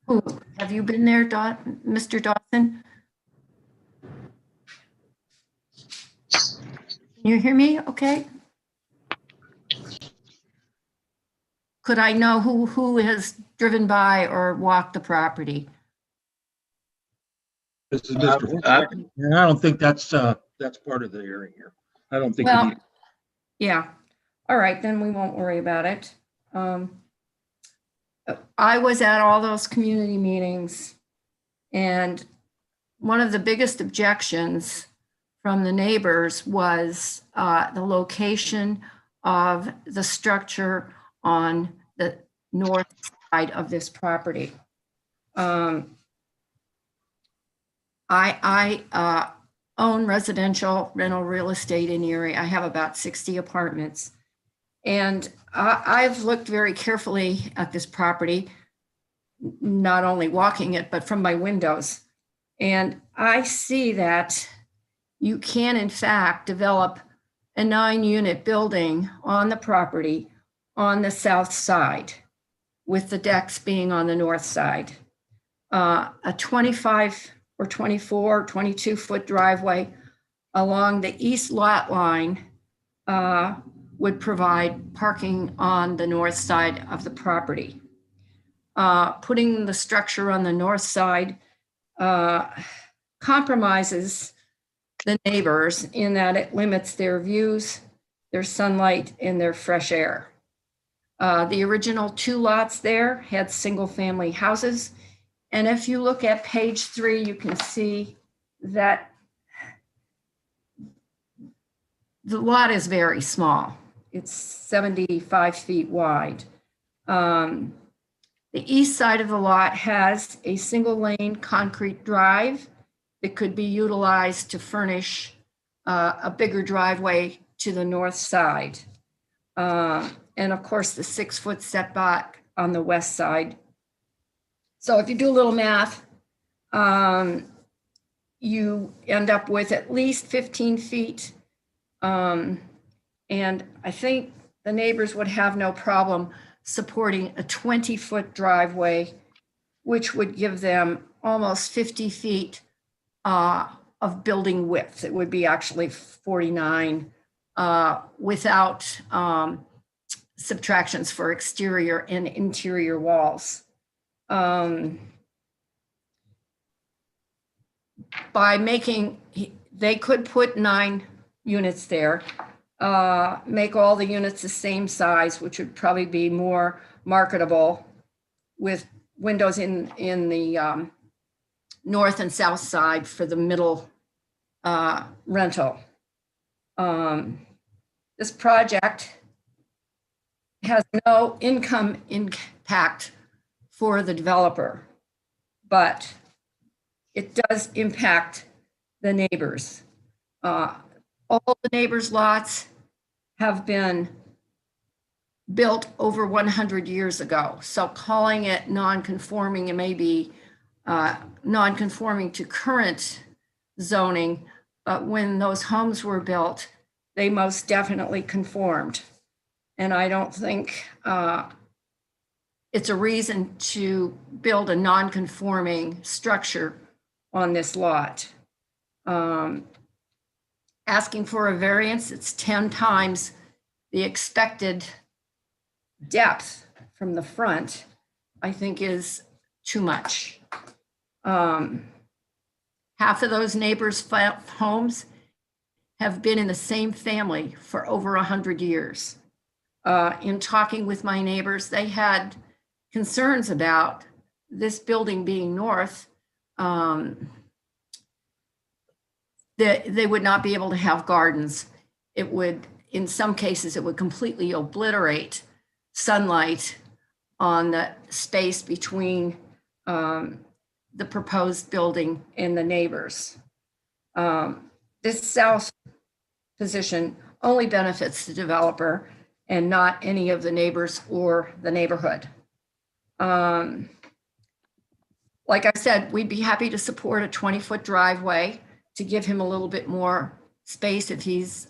Who, have you been there, Mr. Dawson? Can you hear me okay? Could I know who has driven by or walked the property? This is Mr. And I don't think that's part of the hearing here. I don't think. Well, yeah. All right, then we won't worry about it. I was at all those community meetings, and one of the biggest objections from the neighbors was the location of the structure on the north side of this property. I own residential rental real estate in Erie. I have about 60 apartments. And I've looked very carefully at this property, not only walking it, but from my windows. And I see that you can, in fact, develop a 9-unit building on the property on the south side, with the decks being on the north side. A 25 or 24, 22-foot driveway along the east lot line would provide parking on the north side of the property. Putting the structure on the north side compromises the neighbors in that it limits their views, their sunlight, and their fresh air. The original 2 lots there had single-family houses. And if you look at page 3, you can see that the lot is very small. It's 75 feet wide. The east side of the lot has a single-lane concrete drive that could be utilized to furnish a bigger driveway to the north side. And of course, the 6-foot setback on the west side. So if you do a little math, you end up with at least 15 feet. And I think the neighbors would have no problem supporting a 20-foot driveway, which would give them almost 50 feet of of building width. It would be actually 49 without subtractions for exterior and interior walls. By making, they could put 9 units there, make all the units the same size, which would probably be more marketable, with windows in the north and south side for the middle rental. This project has no income impact for the developer, but it does impact the neighbors. All the neighbors' lots have been built over 100 years ago. So calling it non-conforming, it may be non-conforming to current zoning, but when those homes were built, they most definitely conformed. And I don't think it's a reason to build a non-conforming structure on this lot. Asking for a variance, it's 10 times the expected depth from the front, I think is too much. Half of those neighbors' homes have been in the same family for over 100 years. In talking with my neighbors, they had concerns about this building being north. They would not be able to have gardens. It would, in some cases, it would completely obliterate sunlight on the space between the proposed building and the neighbors. This south position only benefits the developer and not any of the neighbors or the neighborhood. Like I said, we'd be happy to support a 20-foot driveway to give him a little bit more space if he's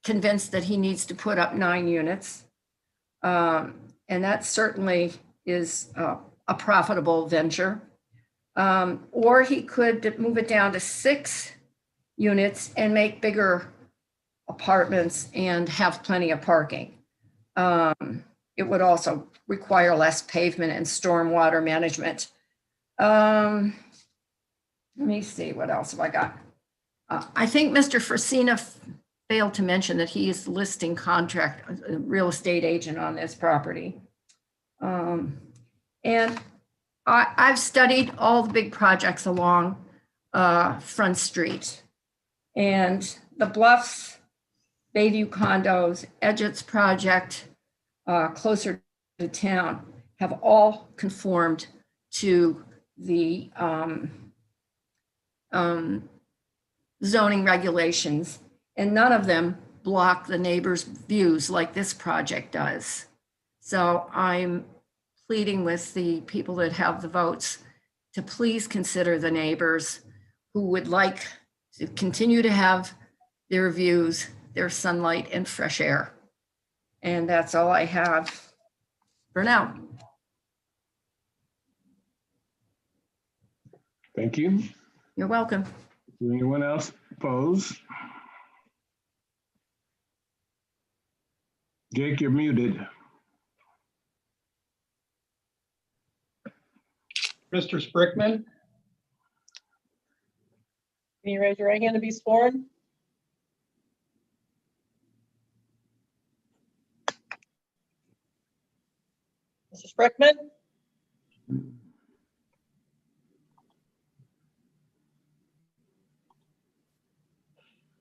convinced that he needs to put up 9 units. And that certainly is a profitable venture. Or he could move it down to 6 units and make bigger apartments and have plenty of parking. It would also require less pavement and stormwater management. Let me see, what else have I got? I think Mr. Fresina failed to mention that he is the listing contract, real estate agent on this property. And I've studied all the big projects along Front Street, and the Bluffs, Bayview condos, Edgett's project, closer to town, have all conformed to the zoning regulations, and none of them block the neighbors' views like this project does. So I'm pleading with the people that have the votes to please consider the neighbors who would like to continue to have their views, their sunlight and fresh air. And that's all I have for now. Thank you. You're welcome. Does anyone else oppose? Jake, you're muted. Mr. Sprickman, Can you raise your right hand to be sworn? Mrs. Sprickman?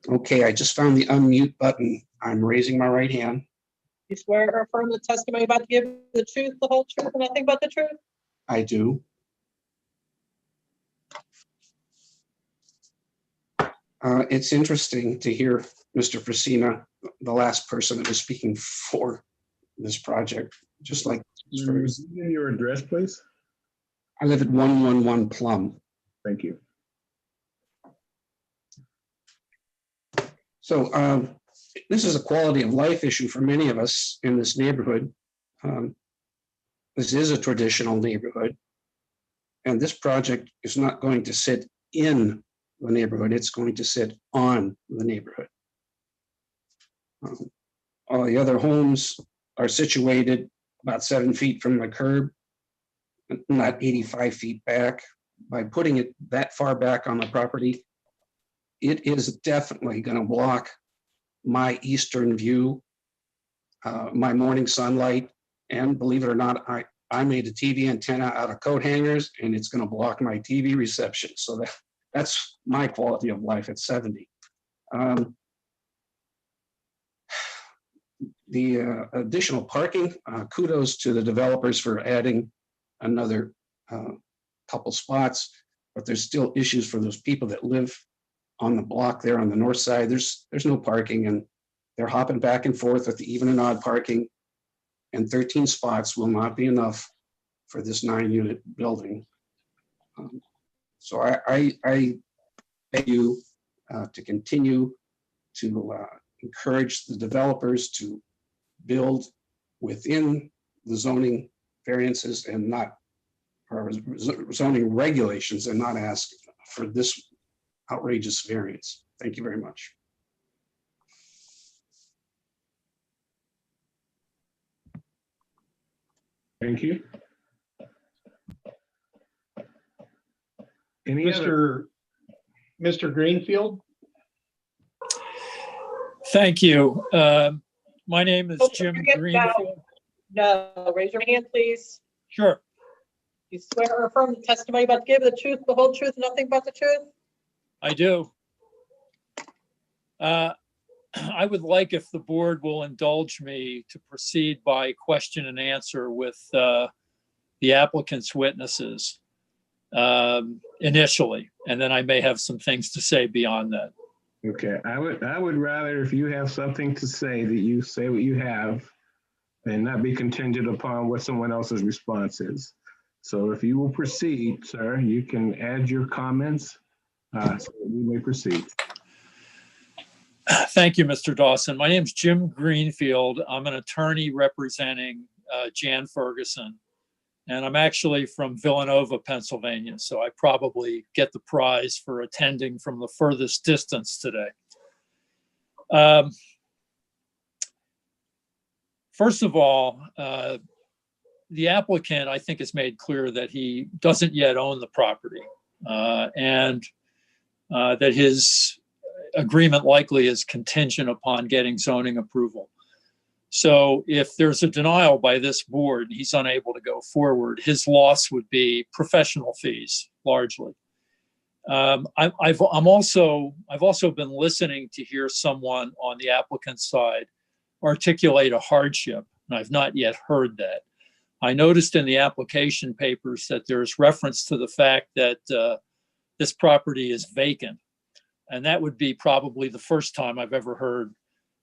Okay, I just found the unmute button. I'm raising my right hand. You swear or affirm the testimony about to give the truth, the whole truth, and nothing but the truth? I do. It's interesting to hear Mr. Fresina, the last person that was speaking for this project, just like. Give your address, please. I live at 111 Plum. Thank you. So this is a quality of life issue for many of us in this neighborhood. This is a traditional neighborhood, and this project is not going to sit in the neighborhood. It's going to sit on the neighborhood. All the other homes are situated about 7 feet from the curb, not 85 feet back. By putting it that far back on the property, it is definitely going to block my eastern view, my morning sunlight, and believe it or not, I made a TV antenna out of coat hangers, and it's going to block my TV reception. So that's my quality of life at 70. The additional parking, kudos to the developers for adding another couple spots, but there's still issues for those people that live on the block there on the north side. There's no parking, and they're hopping back and forth with the even and odd parking, and 13 spots will not be enough for this 9-unit building. So I beg you to continue to encourage the developers to build within the zoning variances and not, or zoning regulations, and not ask for this outrageous variance. Thank you very much. Thank you. Any other? Mr. Greenfield? Thank you. My name is Jim Greenfield. No, raise your hand, please. Sure. You swear or affirm the testimony about to give the truth, the whole truth, nothing but the truth? I do. I would like, if the board will indulge me, to proceed by question and answer with the applicant's witnesses initially, and then I may have some things to say beyond that. Okay, I would rather, if you have something to say, that you say what you have and not be contingent upon what someone else's response is. So if you will proceed, sir, you can add your comments so that we may proceed. Thank you, Mr. Dawson. My name is Jim Greenfield. I'm an attorney representing Jan Ferguson, and I'm actually from Villanova, Pennsylvania, so I probably get the prize for attending from the furthest distance today. First of all, the applicant, I think, has made clear that he doesn't yet own the property, and that his agreement likely is contingent upon getting zoning approval. So if there's a denial by this board, he's unable to go forward, his loss would be professional fees, largely. I've also been listening to hear someone on the applicant's side articulate a hardship, and I've not yet heard that. I noticed in the application papers that there's reference to the fact that this property is vacant. And that would be probably the first time I've ever heard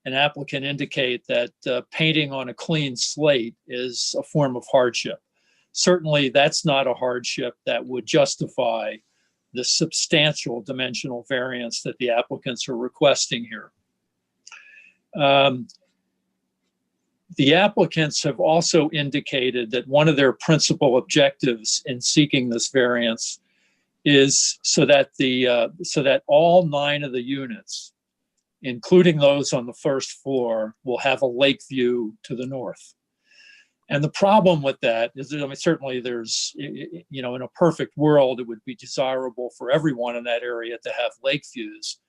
an applicant indicate that painting on a clean slate is a form of hardship. Certainly, that's not a hardship that would justify the substantial dimensional variance that the applicants are requesting here. The applicants have also indicated that one of their principal objectives in seeking this variance is so that all 9 of the units, including those on the first floor, will have a lake view to the north. And the problem with that is that, I mean, certainly there's, you know, in a perfect world, it would be desirable for everyone in that area to have lake views.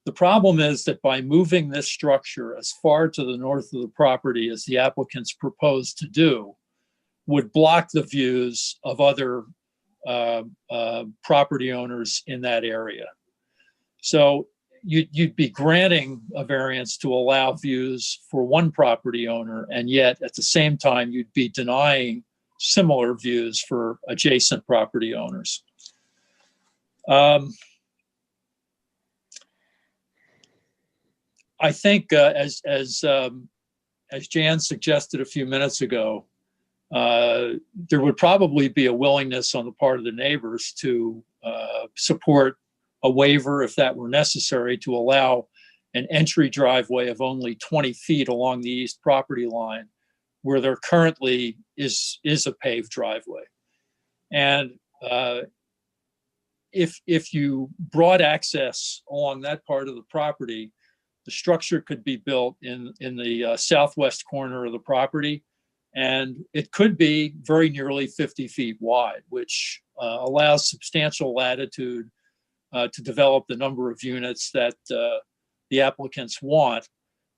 The problem is that by moving this structure as far to the north of the property as the applicants propose to do, would block the views of other property owners in that area. So you'd be granting a variance to allow views for one property owner, and yet at the same time, you'd be denying similar views for adjacent property owners. I think as Jan suggested a few minutes ago, there would probably be a willingness on the part of the neighbors to support a waiver, if that were necessary, to allow an entry driveway of only 20 feet along the east property line, where there currently is a paved driveway. And if you brought access along that part of the property, the structure could be built in the southwest corner of the property, and it could be very nearly 50 feet wide, which allows substantial latitude to develop the number of units that the applicants want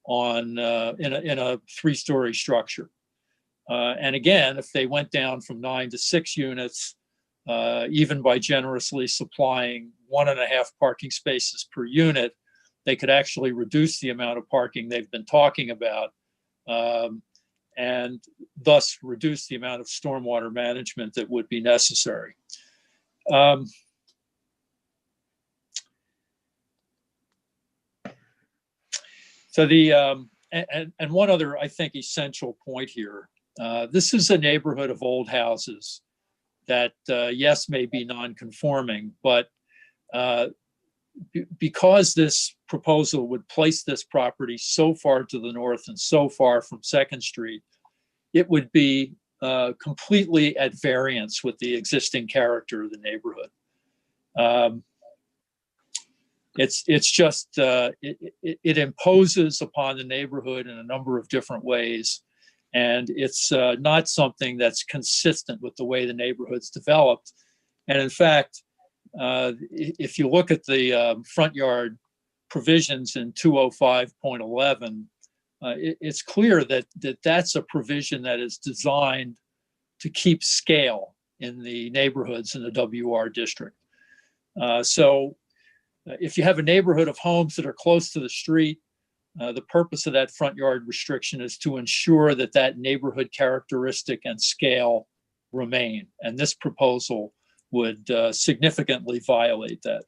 on in a 3-story structure. And again, if they went down from 9 to 6 units, even by generously supplying 1.5 parking spaces per unit, they could actually reduce the amount of parking they've been talking about, and thus reduce the amount of stormwater management that would be necessary. So and one other, I think, essential point here. This is a neighborhood of old houses that, yes, may be non-conforming, but because this proposal would place this property so far to the north and so far from 2nd Street, it would be completely at variance with the existing character of the neighborhood. It's just, it imposes upon the neighborhood in a number of different ways. And it's not something that's consistent with the way the neighborhood's developed. And in fact, if you look at the front yard provisions in 205.11, it's clear that that's a provision that is designed to keep scale in the neighborhoods in the WR district. So if you have a neighborhood of homes that are close to the street, the purpose of that front yard restriction is to ensure that that neighborhood characteristic and scale remain. And this proposal would significantly violate that.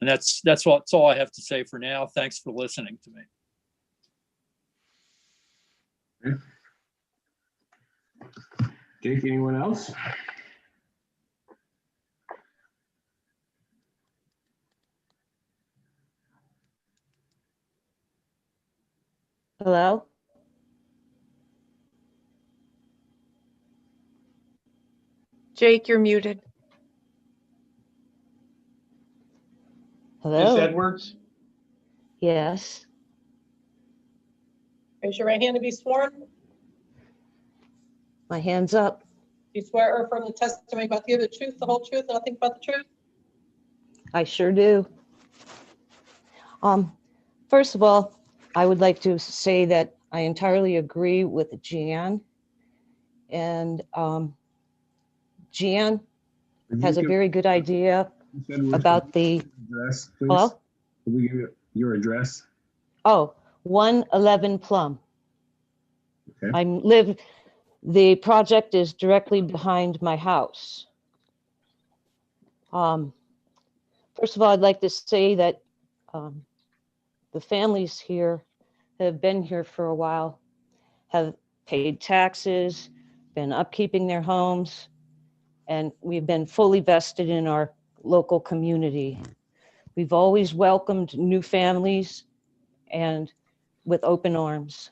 And that's all I have to say for now. Thanks for listening to me. Okay. Jake, anyone else? Hello? Jake, you're muted. Hello? Ms. Edwards? Yes. Raise your right hand to be sworn. My hand's up. Do you swear or affirm the testimony about to give the truth, the whole truth, and nothing but the truth? I sure do. First of all, I would like to say that I entirely agree with Jan. And Jan has a very good idea about the address, please. Hello? Can we give you your address? Oh, 111 Plum. Okay. The project is directly behind my house. First of all, I'd like to say that the families here that have been here for a while have paid taxes, been upkeeping their homes, and we've been fully vested in our local community. We've always welcomed new families and with open arms.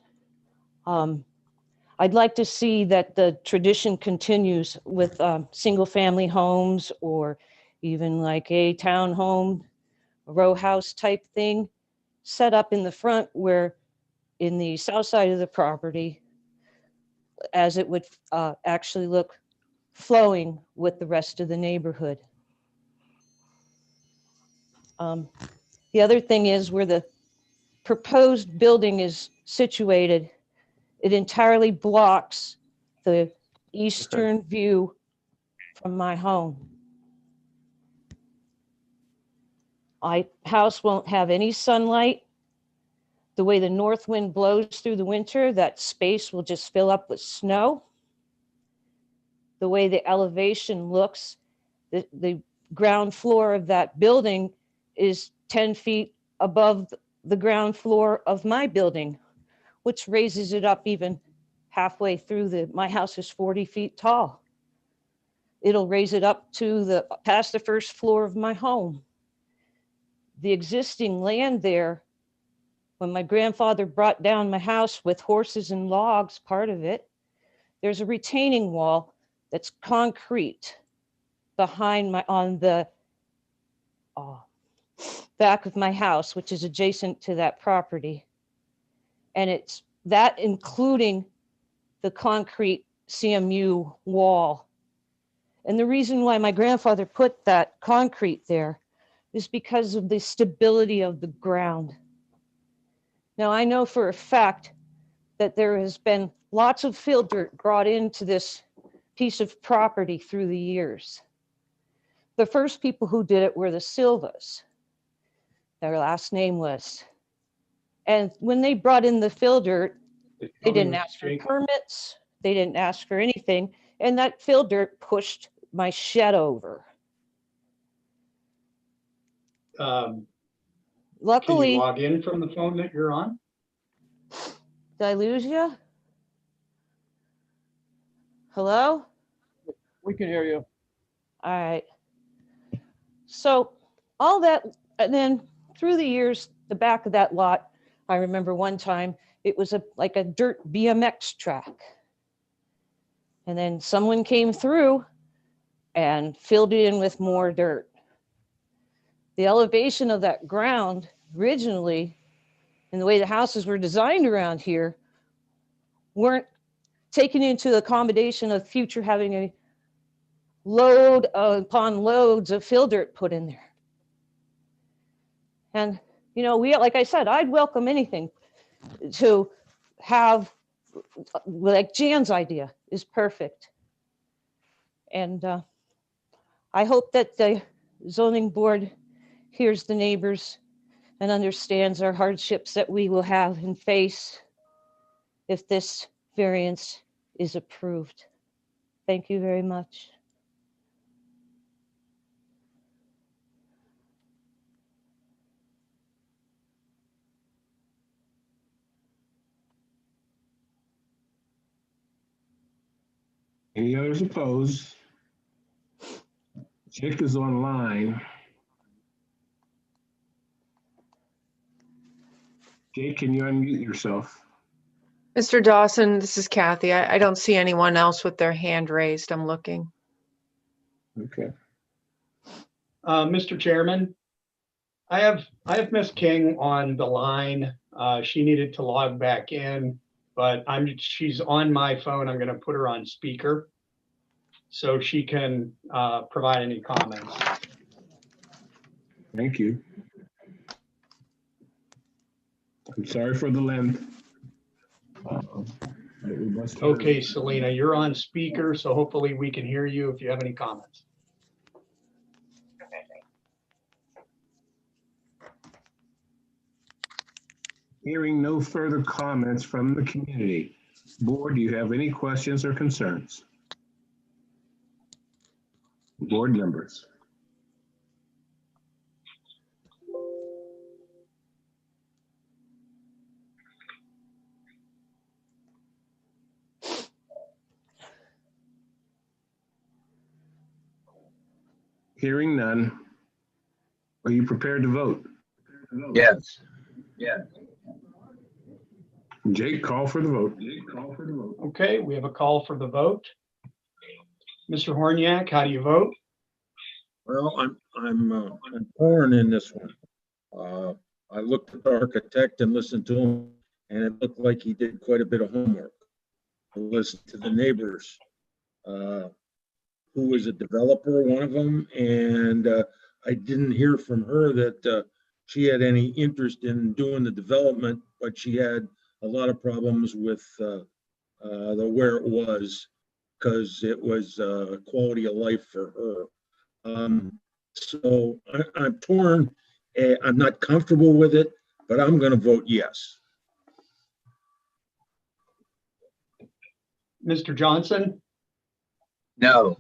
I'd like to see that the tradition continues with single family homes or even like a townhome, a row house type thing set up in the front where in the south side of the property, as it would actually look flowing with the rest of the neighborhood. The other thing is where the proposed building is situated, it entirely blocks the eastern view from my home. My house won't have any sunlight. The way the north wind blows through the winter, that space will just fill up with snow. The way the elevation looks, the ground floor of that building is 10 feet above the ground floor of my building, which raises it up even halfway through my house is 40 feet tall. It'll raise it up to past the first floor of my home. The existing land there, when my grandfather brought down my house with horses and logs, part of it, there's a retaining wall that's concrete. behind on the back of my house, which is adjacent to that property. And it's that including the concrete CMU wall. And the reason why my grandfather put that concrete there is because of the stability of the ground. Now, I know for a fact that there has been lots of fill dirt brought into this piece of property through the years. The first people who did it were the Silvas. Their last name was. And when they brought in the fill dirt, they didn't ask for permits. They didn't ask for anything. And that fill dirt pushed my shed over. Luckily, can you log in from the phone that you're on? Did I lose you? Hello? We can hear you. All right. So all that, and then through the years, the back of that lot, I remember one time it was like a dirt BMX track. And then someone came through and filled it in with more dirt. The elevation of that ground originally, and the way the houses were designed around here, weren't taken into accommodation of future having a load upon loads of fill dirt put in there. And, you know, like I said, I'd welcome anything to have, like Jan's idea is perfect. And I hope that the zoning board hears the neighbors and understands our hardships that we will have and face if this variance is approved. Thank you very much. Any others opposed? Jake is online. Jake, can you unmute yourself? Mr. Dawson, this is Kathy. I don't see anyone else with their hand raised. I'm looking. Okay. Mr. Chairman, I have Miss King on the line. She needed to log back in, but she's on my phone. I'm going to put her on speaker so she can provide any comments. Thank you. I'm sorry for the length. Okay, Selena, you're on speaker, so hopefully we can hear you if you have any comments. Hearing no further comments from the community. Board, do you have any questions or concerns? Board members. Hearing none. Are you prepared to vote? Yes. Yeah. Jake, call for the vote. Okay, we have a call for the vote. Mr. Horniak, how do you vote? Well, I'm torn in this one. I looked at the architect and listened to him, and it looked like he did quite a bit of homework. I listened to the neighbors, who was a developer, one of them, and I didn't hear from her that she had any interest in doing the development, but she had a lot of problems with the where it was, because it was quality of life for her. So I'm torn. I'm not comfortable with it, but I'm going to vote yes. Mr. Johnson? No.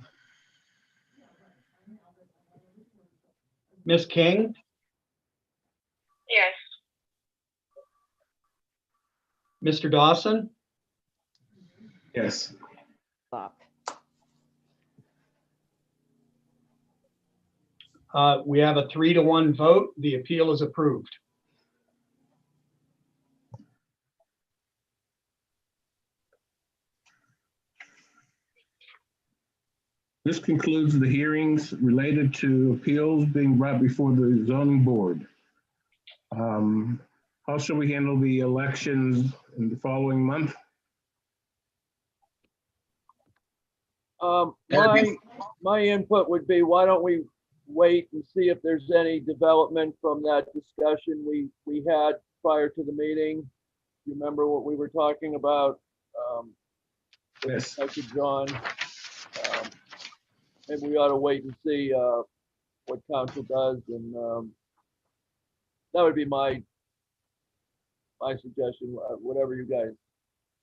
Ms. King? Yes. Mr. Dawson? Yes. We have a 3-1 vote. The appeal is approved. This concludes the hearings related to appeals being brought before the zoning board. How shall we handle the elections in the following month? My input would be, why don't we wait and see if there's any development from that discussion we had prior to the meeting? You remember what we were talking about? Yes. Dr. John. Maybe we ought to wait and see what council does, and that would be my suggestion, whatever you guys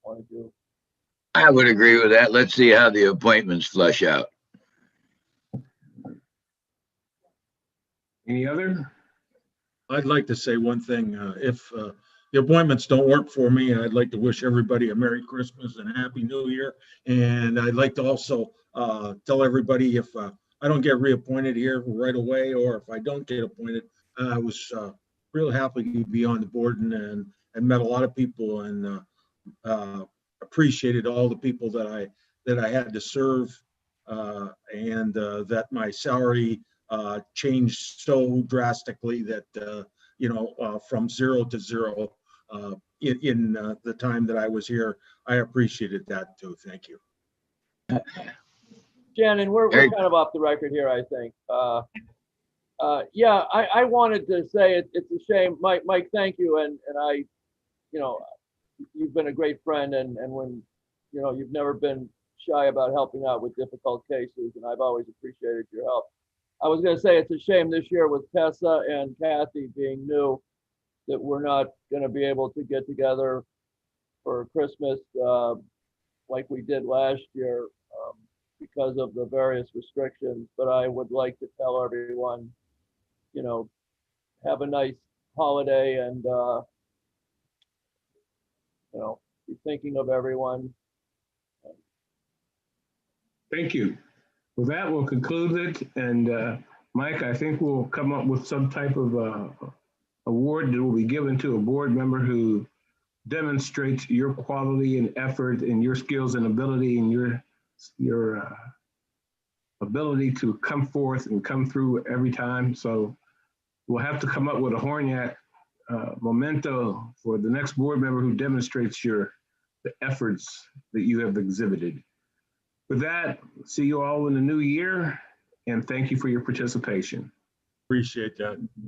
want to do. I would agree with that. Let's see how the appointments flush out. Any other? I'd like to say one thing. If the appointments don't work for me, I'd like to wish everybody a Merry Christmas and Happy New Year. And I'd like to also tell everybody, if I don't get reappointed here right away, or if I don't get appointed, I was real happy to be on the board and met a lot of people, and appreciated all the people that I had to serve, and that my salary changed so drastically that from 0 to 0 in the time that I was here. I appreciated that too. Thank you. Shannon, we're kind of off the record here, I think. Yeah, I wanted to say it's a shame. Mike, thank you. And I, you've been a great friend, and when, you've never been shy about helping out with difficult cases, and I've always appreciated your help. I was going to say it's a shame this year with Tessa and Kathy being new that we're not going to be able to get together for Christmas like we did last year because of the various restrictions. But I would like to tell everyone, have a nice holiday, and be thinking of everyone. Thank you. With that, we'll conclude it. And Mike, I think we'll come up with some type of award that will be given to a board member who demonstrates your quality and effort and your skills and ability and your ability to come forth and come through every time. So we'll have to come up with a Horniak memento for the next board member who demonstrates the efforts that you have exhibited. With that, see you all in the new year, and thank you for your participation. Appreciate that.